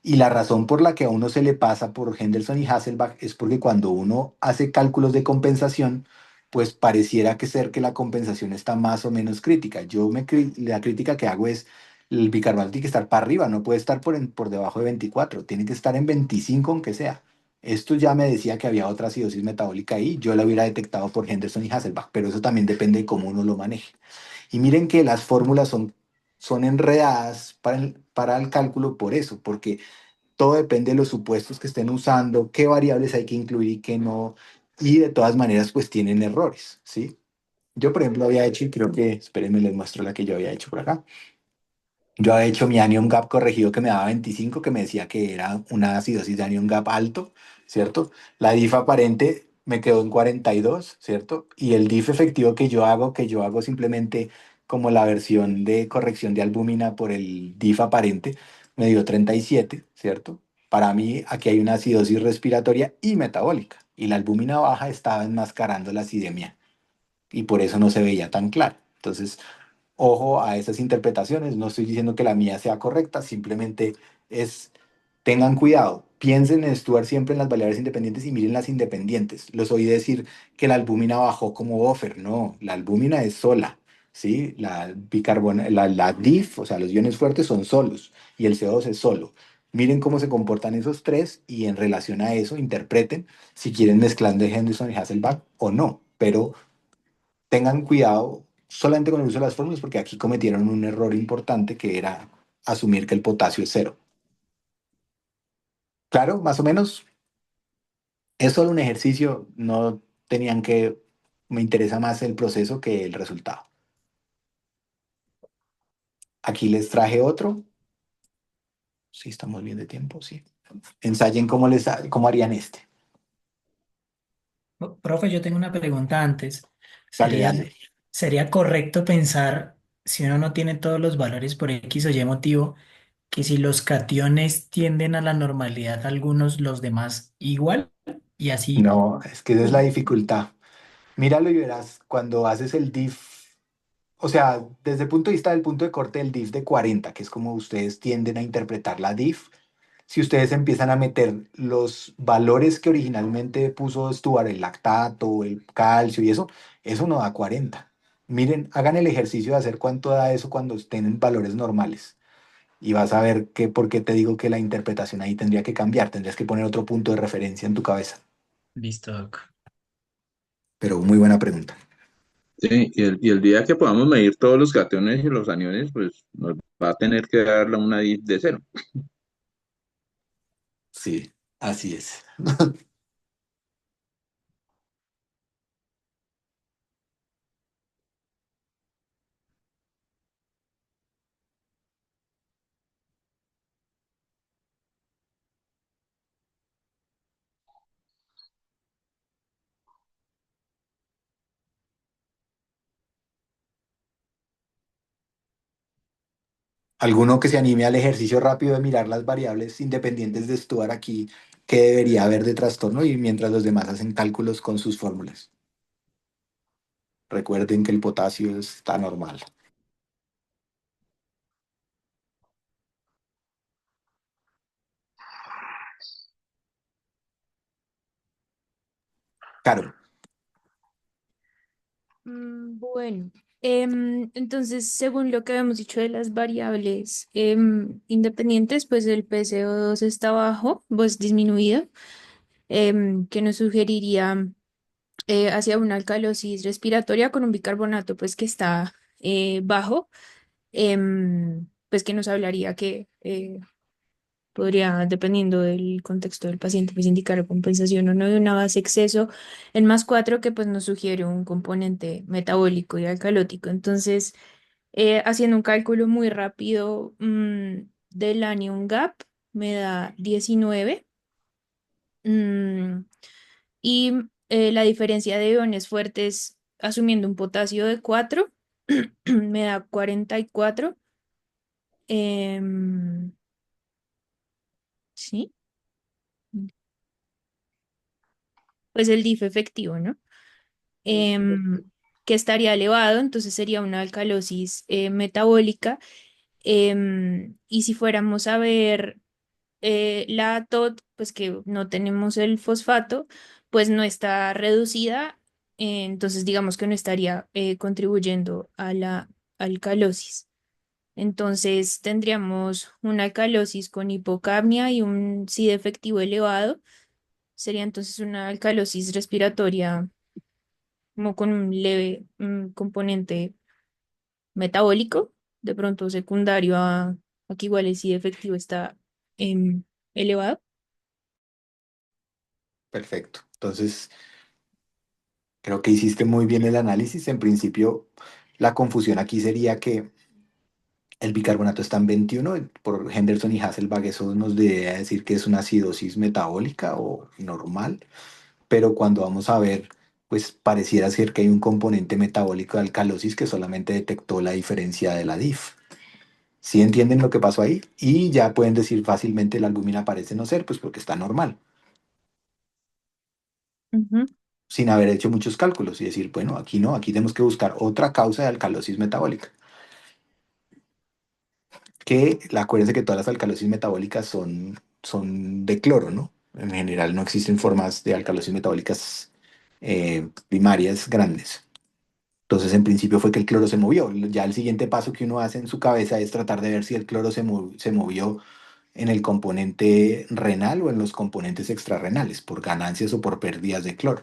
Y la razón por la que a uno se le pasa por Henderson y Hasselbalch es porque cuando uno hace cálculos de compensación, pues pareciera que ser que la compensación está más o menos crítica. La crítica que hago es el bicarbonato tiene que estar para arriba, no puede estar por debajo de 24, tiene que estar en 25 aunque sea. Esto ya me decía que había otra acidosis metabólica ahí, yo la hubiera detectado por Henderson y Hasselbalch, pero eso también depende de cómo uno lo maneje. Y miren que las fórmulas son enredadas para el cálculo por eso, porque todo depende de los supuestos que estén usando, qué variables hay que incluir y qué no, y de todas maneras pues tienen errores, ¿sí? Yo, por ejemplo, había hecho, y creo que, espérenme, les muestro la que yo había hecho por acá. Yo había hecho mi anion gap corregido que me daba 25, que me decía que era una acidosis de anion gap alto, ¿cierto? La DIF aparente me quedó en 42, ¿cierto? Y el DIF efectivo que yo hago simplemente como la versión de corrección de albúmina por el DIF aparente, me dio 37, ¿cierto? Para mí aquí hay una acidosis respiratoria y metabólica, y la albúmina baja estaba enmascarando la acidemia, y por eso no se veía tan claro. Entonces, ojo a esas interpretaciones, no estoy diciendo que la mía sea correcta, simplemente es, tengan cuidado, piensen en estudiar siempre en las variables independientes y miren las independientes. Los oí decir que la albúmina bajó como buffer, no, la albúmina es sola, ¿sí? La DIF, o sea, los iones fuertes son solos y el CO2 es solo. Miren cómo se comportan esos tres y en relación a eso interpreten si quieren mezclar de Henderson y Hasselbalch o no, pero tengan cuidado solamente con el uso de las fórmulas porque aquí cometieron un error importante que era asumir que el potasio es cero. Claro, más o menos es solo un ejercicio, no tenían que, me interesa más el proceso que el resultado. Aquí les traje otro, sí estamos bien de tiempo, sí. Ensayen cómo harían este. Profe, yo tengo una pregunta antes. Dale, ¿Sería, dale. sería correcto pensar, si uno no tiene todos los valores por X o Y motivo, que si los cationes tienden a la normalidad, algunos, los demás igual? Y así, No, es que esa es la u- dificultad. Míralo y verás, cuando haces el diff, o sea, desde el punto de vista del punto de corte del diff de 40, que es como ustedes tienden a interpretar la diff, si ustedes empiezan a meter los valores que originalmente puso Stuart, el lactato, el calcio y eso no da 40. Miren, hagan el ejercicio de hacer cuánto da eso cuando estén en valores normales. Y vas a ver que por qué te digo que la interpretación ahí tendría que cambiar, tendrías que poner otro punto de referencia en tu cabeza. listo, Doc. Pero muy buena pregunta. Sí, y el día que podamos medir todos los cationes y los aniones, pues nos va a tener que dar una I de cero. Sí, así es. Alguno que se anime al ejercicio rápido de mirar las variables independientes de Stuart aquí, qué debería haber de trastorno y mientras los demás hacen cálculos con sus fórmulas. Recuerden que el potasio está normal. Claro, Bueno, entonces, según lo que habíamos dicho de las variables independientes, pues el PCO2 está bajo, pues disminuido, que nos sugeriría hacia una alcalosis respiratoria con un bicarbonato, pues que está bajo, pues que nos hablaría que podría, dependiendo del contexto del paciente, pues indicar compensación o no de una base exceso en más 4 que pues nos sugiere un componente metabólico y alcalótico. Entonces, haciendo un cálculo muy rápido del anion gap, me da 19 mm, y la diferencia de iones fuertes, asumiendo un potasio de 4 me da 44. em, sí, pues el DIF efectivo, ¿no? Em, que estaría elevado, entonces sería una alcalosis metabólica. Y si fuéramos a ver la TOT, pues que no tenemos el fosfato, pues no está reducida, entonces digamos que no estaría contribuyendo a la alcalosis. Entonces tendríamos una alcalosis con hipocapnia y un SID efectivo elevado. Sería entonces una alcalosis respiratoria como con un leve componente metabólico, de pronto secundario a que igual el SID efectivo está elevado. Perfecto. Entonces, creo que hiciste muy bien el análisis. En principio, la confusión aquí sería que el bicarbonato está en 21. Por Henderson y Hasselbalch eso nos debería decir que es una acidosis metabólica o normal, pero cuando vamos a ver, pues pareciera ser que hay un componente metabólico de alcalosis que solamente detectó la diferencia de la DIF. ¿Sí entienden lo que pasó ahí? Y ya pueden decir fácilmente la albúmina parece no ser, pues porque está normal, Ujú, sin haber hecho muchos cálculos y decir, bueno, aquí no, aquí tenemos que buscar otra causa de alcalosis metabólica. Acuérdense que todas las alcalosis metabólicas son de cloro, ¿no? En general no existen formas de alcalosis metabólicas primarias grandes. Entonces, en principio fue que el cloro se movió. Ya el siguiente paso que uno hace en su cabeza es tratar de ver si el cloro se movió en el componente renal o en los componentes extrarrenales, por ganancias o por pérdidas de cloro,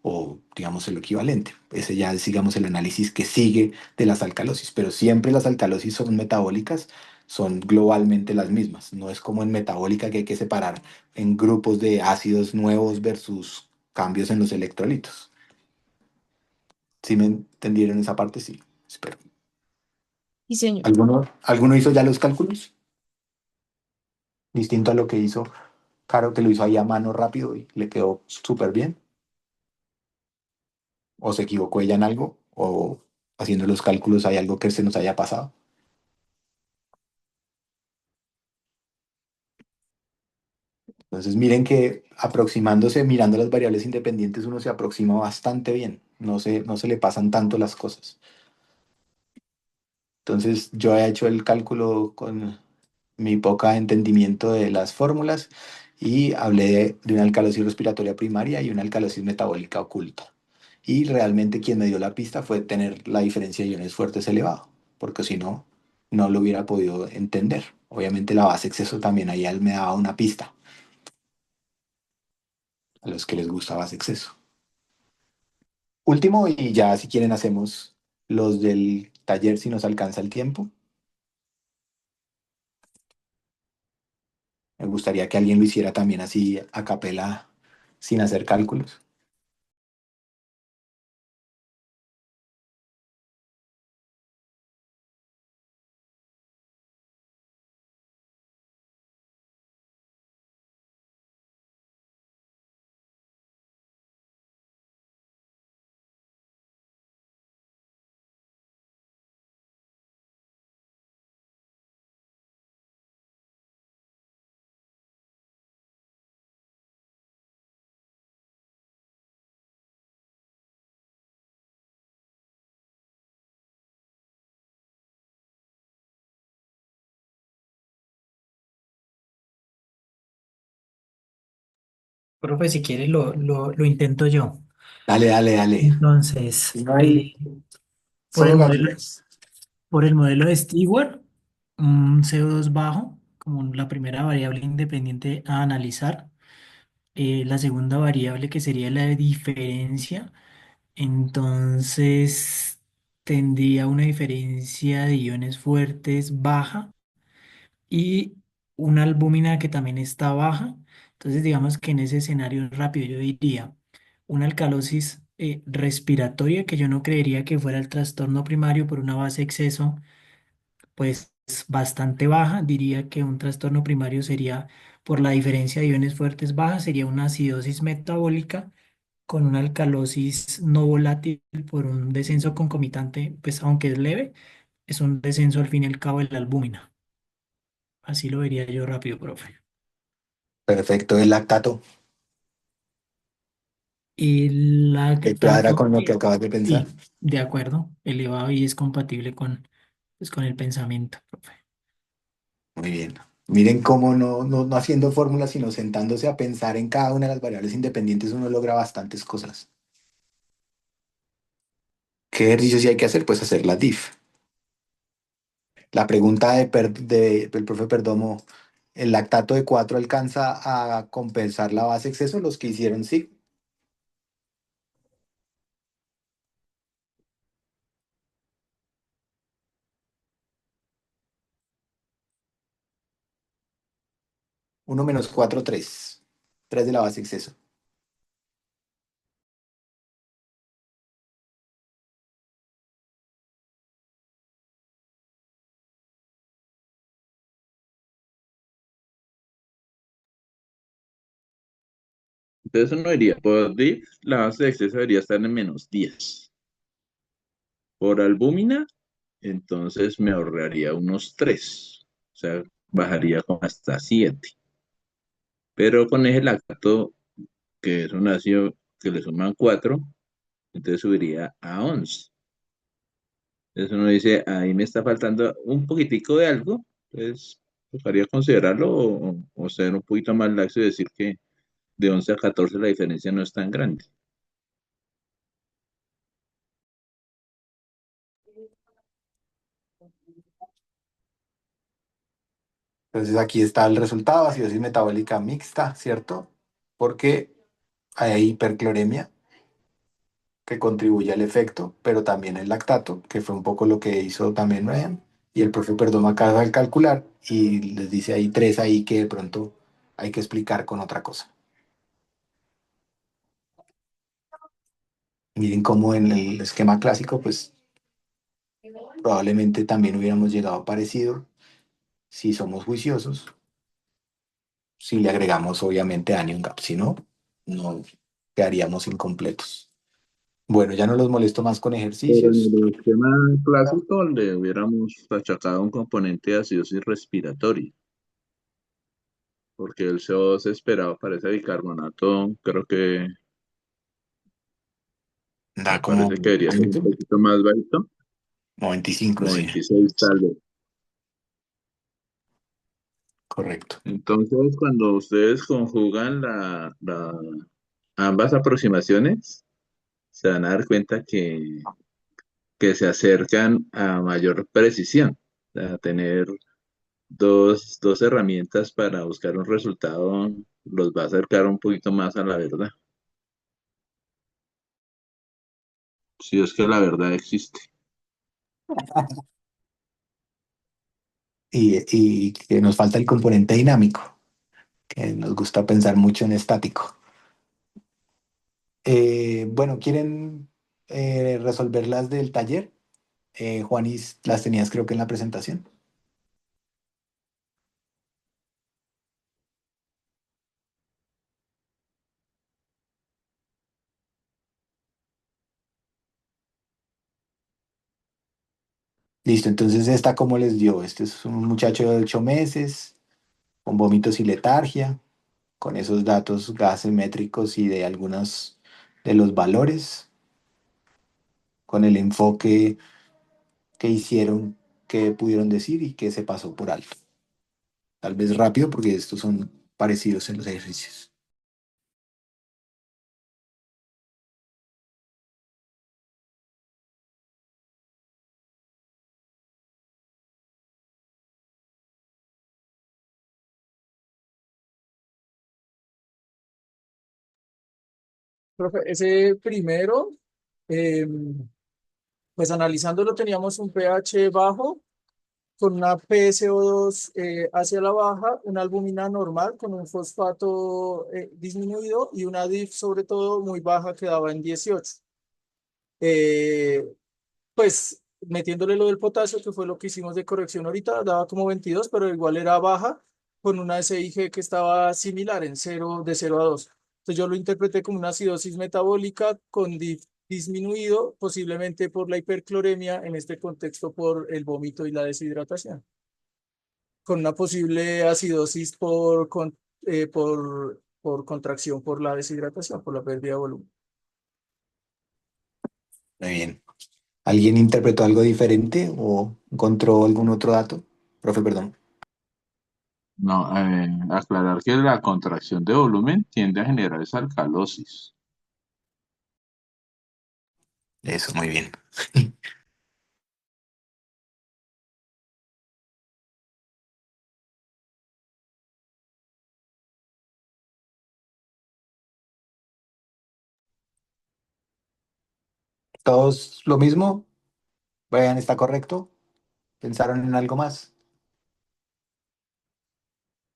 o digamos el equivalente. Ese ya es, digamos, el análisis que sigue de las alcalosis, pero siempre las alcalosis son metabólicas, son globalmente las mismas. No es como en metabólica que hay que separar en grupos de ácidos nuevos versus cambios en los electrolitos. ¿Sí me entendieron esa parte? Sí, espero. sí, señor. ¿Alguno hizo ya los cálculos? Distinto a lo que hizo Caro, que lo hizo ahí a mano rápido y le quedó súper bien. ¿O se equivocó ella en algo? ¿O haciendo los cálculos hay algo que se nos haya pasado? Entonces miren que aproximándose, mirando las variables independientes, uno se aproxima bastante bien. No se le pasan tanto las cosas. Entonces yo he hecho el cálculo con mi poca entendimiento de las fórmulas y hablé de una alcalosis respiratoria primaria y una alcalosis metabólica oculta. Y realmente quien me dio la pista fue tener la diferencia de iones fuertes elevado, porque si no, no lo hubiera podido entender. Obviamente la base exceso también ahí él me daba una pista a los que les gusta base exceso. Último, y ya si quieren hacemos los del taller si nos alcanza el tiempo. Me gustaría que alguien lo hiciera también así a capela, sin hacer cálculos. Profe, si quiere lo intento yo. Dale, dale, dale. Entonces, No hay por solo el las modelo, dudas. por el modelo de Stewart, un CO2 bajo como la primera variable independiente a analizar. La segunda variable que sería la diferencia, entonces tendría una diferencia de iones fuertes baja y una albúmina que también está baja. Entonces, digamos que en ese escenario rápido yo diría una alcalosis respiratoria que yo no creería que fuera el trastorno primario por una base exceso, pues bastante baja. Diría que un trastorno primario sería por la diferencia de iones fuertes baja, sería una acidosis metabólica con una alcalosis no volátil por un descenso concomitante, pues aunque es leve, es un descenso al fin y al cabo de la albúmina. Así lo vería yo rápido, profe. Perfecto, el lactato, Y que cuadra lactato, con lo que acabas de pensar. sí, de acuerdo, elevado y es compatible con, pues, con el pensamiento, profe. Muy bien. Miren cómo no haciendo fórmulas, sino sentándose a pensar en cada una de las variables independientes, uno logra bastantes cosas. ¿Qué ejercicios sí hay que hacer? Pues hacer la diff. La pregunta del profe Perdomo, ¿el lactato de 4 alcanza a compensar la base exceso? Los que hicieron sí. Uno menos 4 3. 3 de la base exceso. Entonces uno diría, por DIF, la base de exceso debería estar en -10. Por albúmina, entonces me ahorraría unos 3. O sea, bajaría como hasta 7. Pero con ese lactato, que es un ácido que le suman 4, entonces subiría a 11. Entonces uno dice, ahí me está faltando un poquitico de algo, entonces tocaría considerarlo o ser un poquito más laxo y decir que de 11 a 14 la diferencia no es tan grande. Entonces aquí está el resultado, acidosis metabólica mixta, ¿cierto? Porque hay hipercloremia que contribuye al efecto, pero también el lactato, que fue un poco lo que hizo también Ryan. Y el profe Perdomo acaba al calcular y les dice ahí 3 ahí que de pronto hay que explicar con otra cosa. Miren cómo en el esquema clásico, pues probablemente también hubiéramos llegado parecido si somos juiciosos, si le agregamos obviamente anion gap, si no, no quedaríamos incompletos. Bueno, ya no los molesto más con Pero en ejercicios. el esquema clásico le hubiéramos achacado un componente de acidosis respiratoria, porque el CO2 esperado para ese bicarbonato creo que Da me como parece que debería ser un 20, poquito más bajito, 95, como sí, 26 tal vez. correcto. Entonces, cuando ustedes conjugan ambas aproximaciones, se van a dar cuenta que se acercan a mayor precisión, a tener dos herramientas para buscar un resultado, los va a acercar un poquito más a la verdad, si es que la verdad existe. Y que nos falta el componente dinámico, que nos gusta pensar mucho en estático. Bueno, ¿quieren resolver las del taller? Juanis, las tenías creo que en la presentación. Listo, entonces esta cómo les dio. Este es un muchacho de 8 meses, con vómitos y letargia, con esos datos gasométricos y de algunos de los valores, con el enfoque que hicieron, que pudieron decir y que se pasó por alto. Tal vez rápido porque estos son parecidos en los ejercicios. Profe, ese primero, eh, pues analizándolo teníamos un pH bajo con una PSO2 hacia la baja, una albúmina normal con un fosfato disminuido y una DIF sobre todo muy baja que daba en 18. Eh, pues metiéndole lo del potasio, que fue lo que hicimos de corrección ahorita, daba como 22, pero igual era baja con una SIG que estaba similar en 0, de 0 a 2. Entonces yo lo interpreté como una acidosis metabólica con disminuido, posiblemente por la hipercloremia, en este contexto por el vómito y la deshidratación, con una posible acidosis por contracción por la deshidratación, por la pérdida de volumen. Muy bien. ¿Alguien interpretó algo diferente o encontró algún otro dato? Profe, perdón. No, aclarar que la contracción de volumen tiende a generar esa alcalosis. Eso, muy bien. ¿Todos lo mismo? Vean, ¿está correcto? ¿Pensaron en algo más?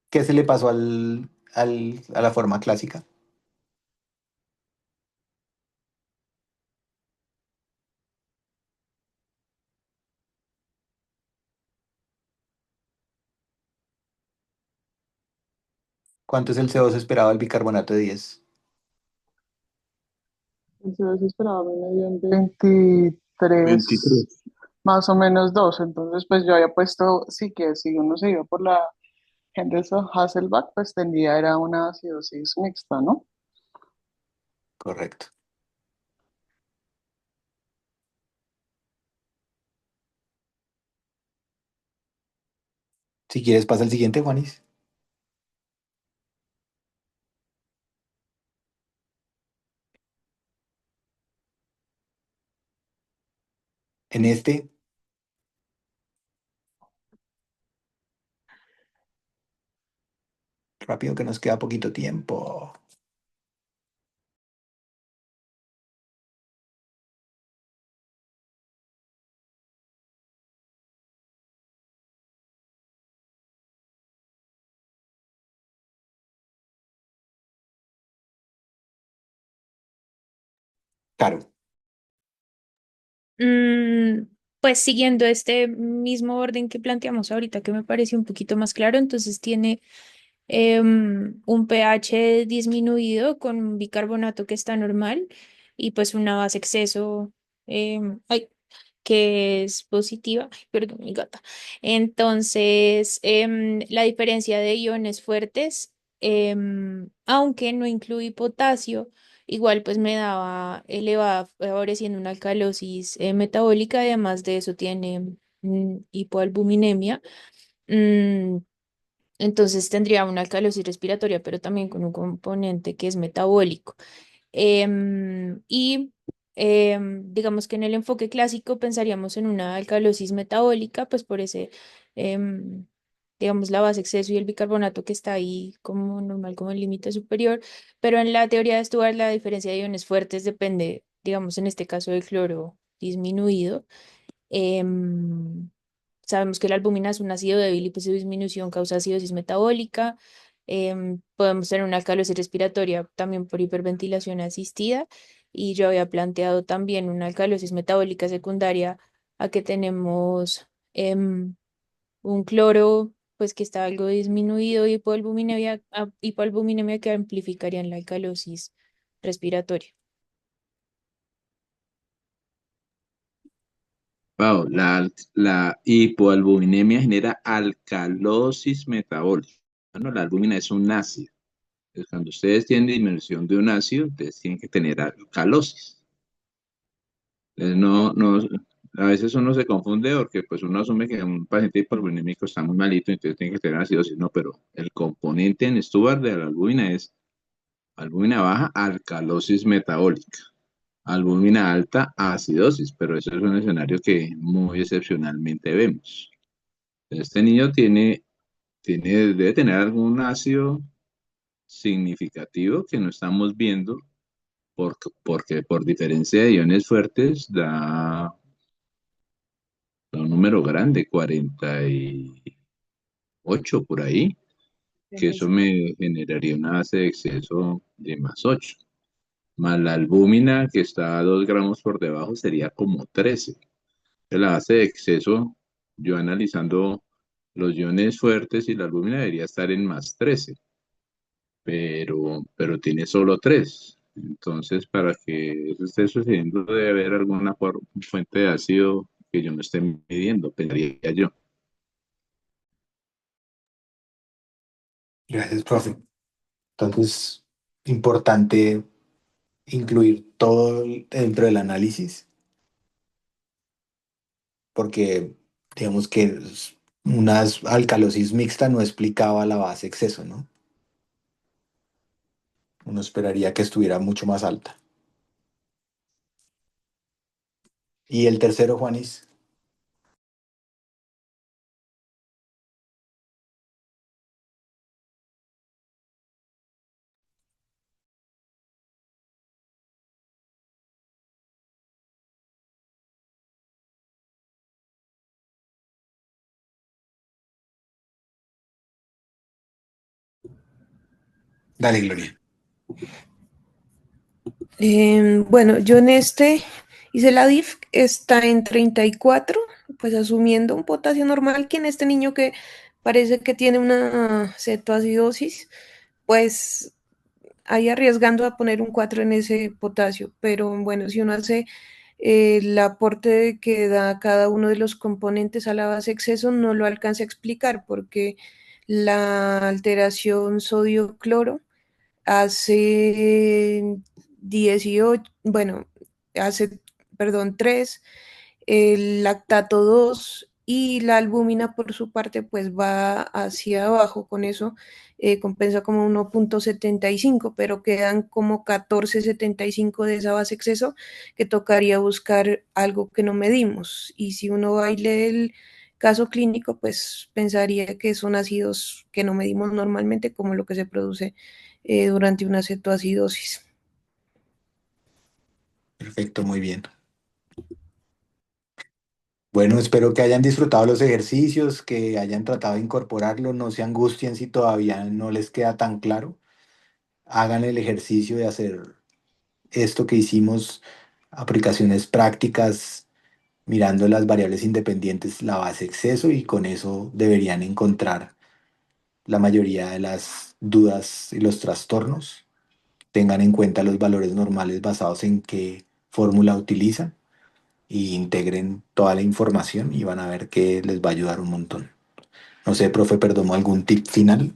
¿Qué se le pasó a la forma clásica? ¿Cuánto es el CO2 esperado del bicarbonato de 10? Entonces esperaba me dio en 23, 23. más o menos 2. Entonces, pues yo había puesto, sí que si uno se iba por la Henderson Hasselbalch, pues tendría era una acidosis mixta, ¿no? Correcto. Si quieres, pasa al siguiente, Juanis. En este, rápido que nos queda poquito tiempo. Claro. Mm, pues siguiendo este mismo orden que planteamos ahorita, que me parece un poquito más claro, entonces tiene un pH disminuido con un bicarbonato que está normal y pues una base exceso ay, que es positiva. Ay, perdón, mi gata. Entonces, la diferencia de iones fuertes, aunque no incluí potasio, igual pues me daba elevada, favoreciendo una alcalosis metabólica. Además de eso tiene hipoalbuminemia. Mm, entonces tendría una alcalosis respiratoria, pero también con un componente que es metabólico. Y digamos que en el enfoque clásico pensaríamos en una alcalosis metabólica, pues por ese, em, digamos, la base exceso y el bicarbonato que está ahí como normal, como el límite superior. Pero en la teoría de Stuart la diferencia de iones fuertes depende, digamos, en este caso del cloro disminuido. Em, Sabemos que la albúmina es un ácido débil y pues su disminución causa acidosis metabólica. Podemos tener una alcalosis respiratoria también por hiperventilación asistida. Y yo había planteado también una alcalosis metabólica secundaria a que tenemos un cloro pues que está algo disminuido y hipoalbuminemia que amplificaría en la alcalosis respiratoria. Wow, la hipoalbuminemia genera alcalosis metabólica. Bueno, la albúmina es un ácido. Entonces, cuando ustedes tienen disminución de un ácido, ustedes tienen que tener alcalosis. No, no, a veces uno se confunde porque pues uno asume que un paciente hipoalbuminémico está muy malito, entonces tiene que tener acidosis. No, pero el componente en Stuart de la albúmina es albúmina baja, alcalosis metabólica. Albúmina alta, acidosis, pero eso es un escenario que muy excepcionalmente vemos. Este niño debe tener algún ácido significativo que no estamos viendo porque por diferencia de iones fuertes da un número grande, 48 por ahí, que eso me generaría una base de exceso de más 8. Más la albúmina, que está a 2 gramos por debajo, sería como 13. La base de exceso, yo analizando los iones fuertes y la albúmina debería estar en más 13. pero tiene solo tres. Entonces, para que eso esté sucediendo, debe haber alguna fuente de ácido que yo no esté midiendo, pensaría yo. Gracias, profe. Entonces, importante incluir todo dentro del análisis, porque digamos que una alcalosis mixta no explicaba la base exceso, ¿no? Uno esperaría que estuviera mucho más alta. Y el tercero, Juanis. Dale, Gloria. Bueno, yo en este hice la DIF, está en 34, pues asumiendo un potasio normal, que en este niño que parece que tiene una cetoacidosis, pues ahí arriesgando a poner un 4 en ese potasio. Pero bueno, si uno hace el aporte que da cada uno de los componentes a la base exceso, no lo alcanza a explicar porque la alteración sodio-cloro hace 18, bueno, hace, perdón, 3, el lactato 2 y la albúmina por su parte pues va hacia abajo, con eso compensa como 1,75, pero quedan como 14,75 de esa base exceso que tocaría buscar algo que no medimos. Y si uno va y lee el caso clínico, pues pensaría que son ácidos que no medimos normalmente, como lo que se produce durante una cetoacidosis. Perfecto, muy bien. Bueno, espero que hayan disfrutado los ejercicios, que hayan tratado de incorporarlo, no se angustien si todavía no les queda tan claro. Hagan el ejercicio de hacer esto que hicimos, aplicaciones prácticas, mirando las variables independientes, la base exceso, y con eso deberían encontrar la mayoría de las dudas y los trastornos. Tengan en cuenta los valores normales basados en qué fórmula utilizan y integren toda la información y van a ver que les va a ayudar un montón. No sé, profe, perdón, ¿algún tip final?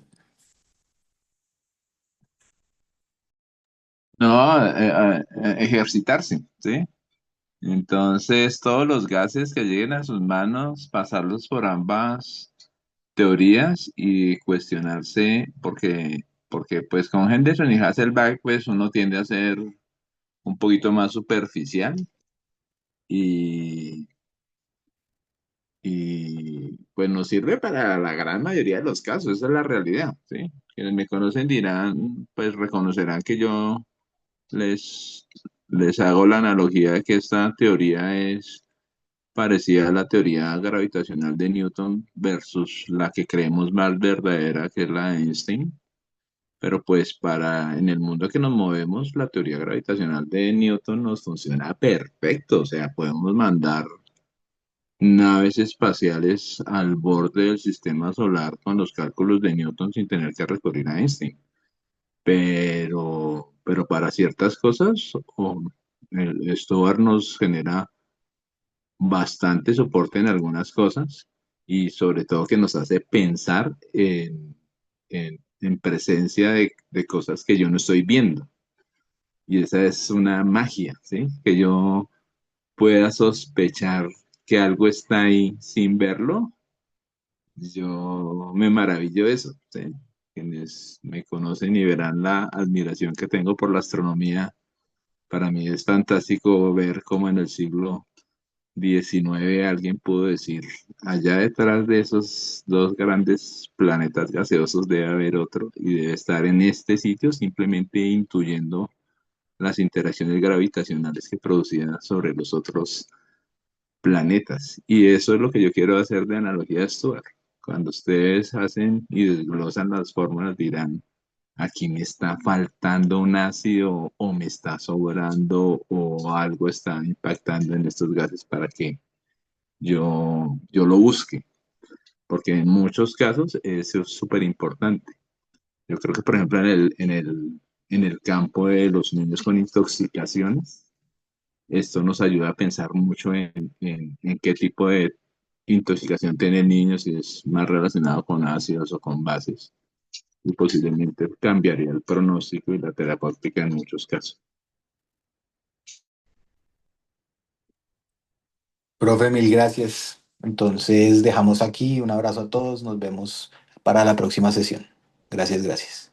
No, ejercitarse, ¿sí? Entonces, todos los gases que lleguen a sus manos, pasarlos por ambas teorías y cuestionarse, porque pues con Henderson y Hasselbalch, pues uno tiende a ser un poquito más superficial y, y pues nos sirve para la gran mayoría de los casos, esa es la realidad, ¿sí? Quienes me conocen dirán, pues reconocerán que yo les, les hago la analogía de que esta teoría es parecida a la teoría gravitacional de Newton versus la que creemos más verdadera, que es la de Einstein. Pero pues para en el mundo que nos movemos, la teoría gravitacional de Newton nos funciona perfecto. O sea, podemos mandar naves espaciales al borde del sistema solar con los cálculos de Newton sin tener que recurrir a Einstein. Pero para ciertas cosas, el Stobar nos genera bastante soporte en algunas cosas y sobre todo que nos hace pensar en presencia de cosas que yo no estoy viendo. Y esa es una magia, ¿sí? Que yo pueda sospechar que algo está ahí sin verlo. Yo me maravillo de eso, ¿sí? Quienes me conocen y verán la admiración que tengo por la astronomía. Para mí es fantástico ver cómo en el siglo 19 alguien pudo decir, allá detrás de esos dos grandes planetas gaseosos debe haber otro y debe estar en este sitio, simplemente intuyendo las interacciones gravitacionales que producía sobre los otros planetas. Y eso es lo que yo quiero hacer de analogía de Stuart. Cuando ustedes hacen y desglosan las fórmulas, dirán, aquí me está faltando un ácido o me está sobrando o algo está impactando en estos gases para que yo lo busque, porque en muchos casos eso es súper importante. Yo creo que, por ejemplo, en el campo de los niños con intoxicaciones, esto nos ayuda a pensar mucho en qué tipo de intoxicación tiene el niño, si es más relacionado con ácidos o con bases, y posiblemente cambiaría el pronóstico y la terapéutica en muchos casos. Profe, mil gracias. Entonces dejamos aquí. Un abrazo a todos. Nos vemos para la próxima sesión. Gracias, gracias.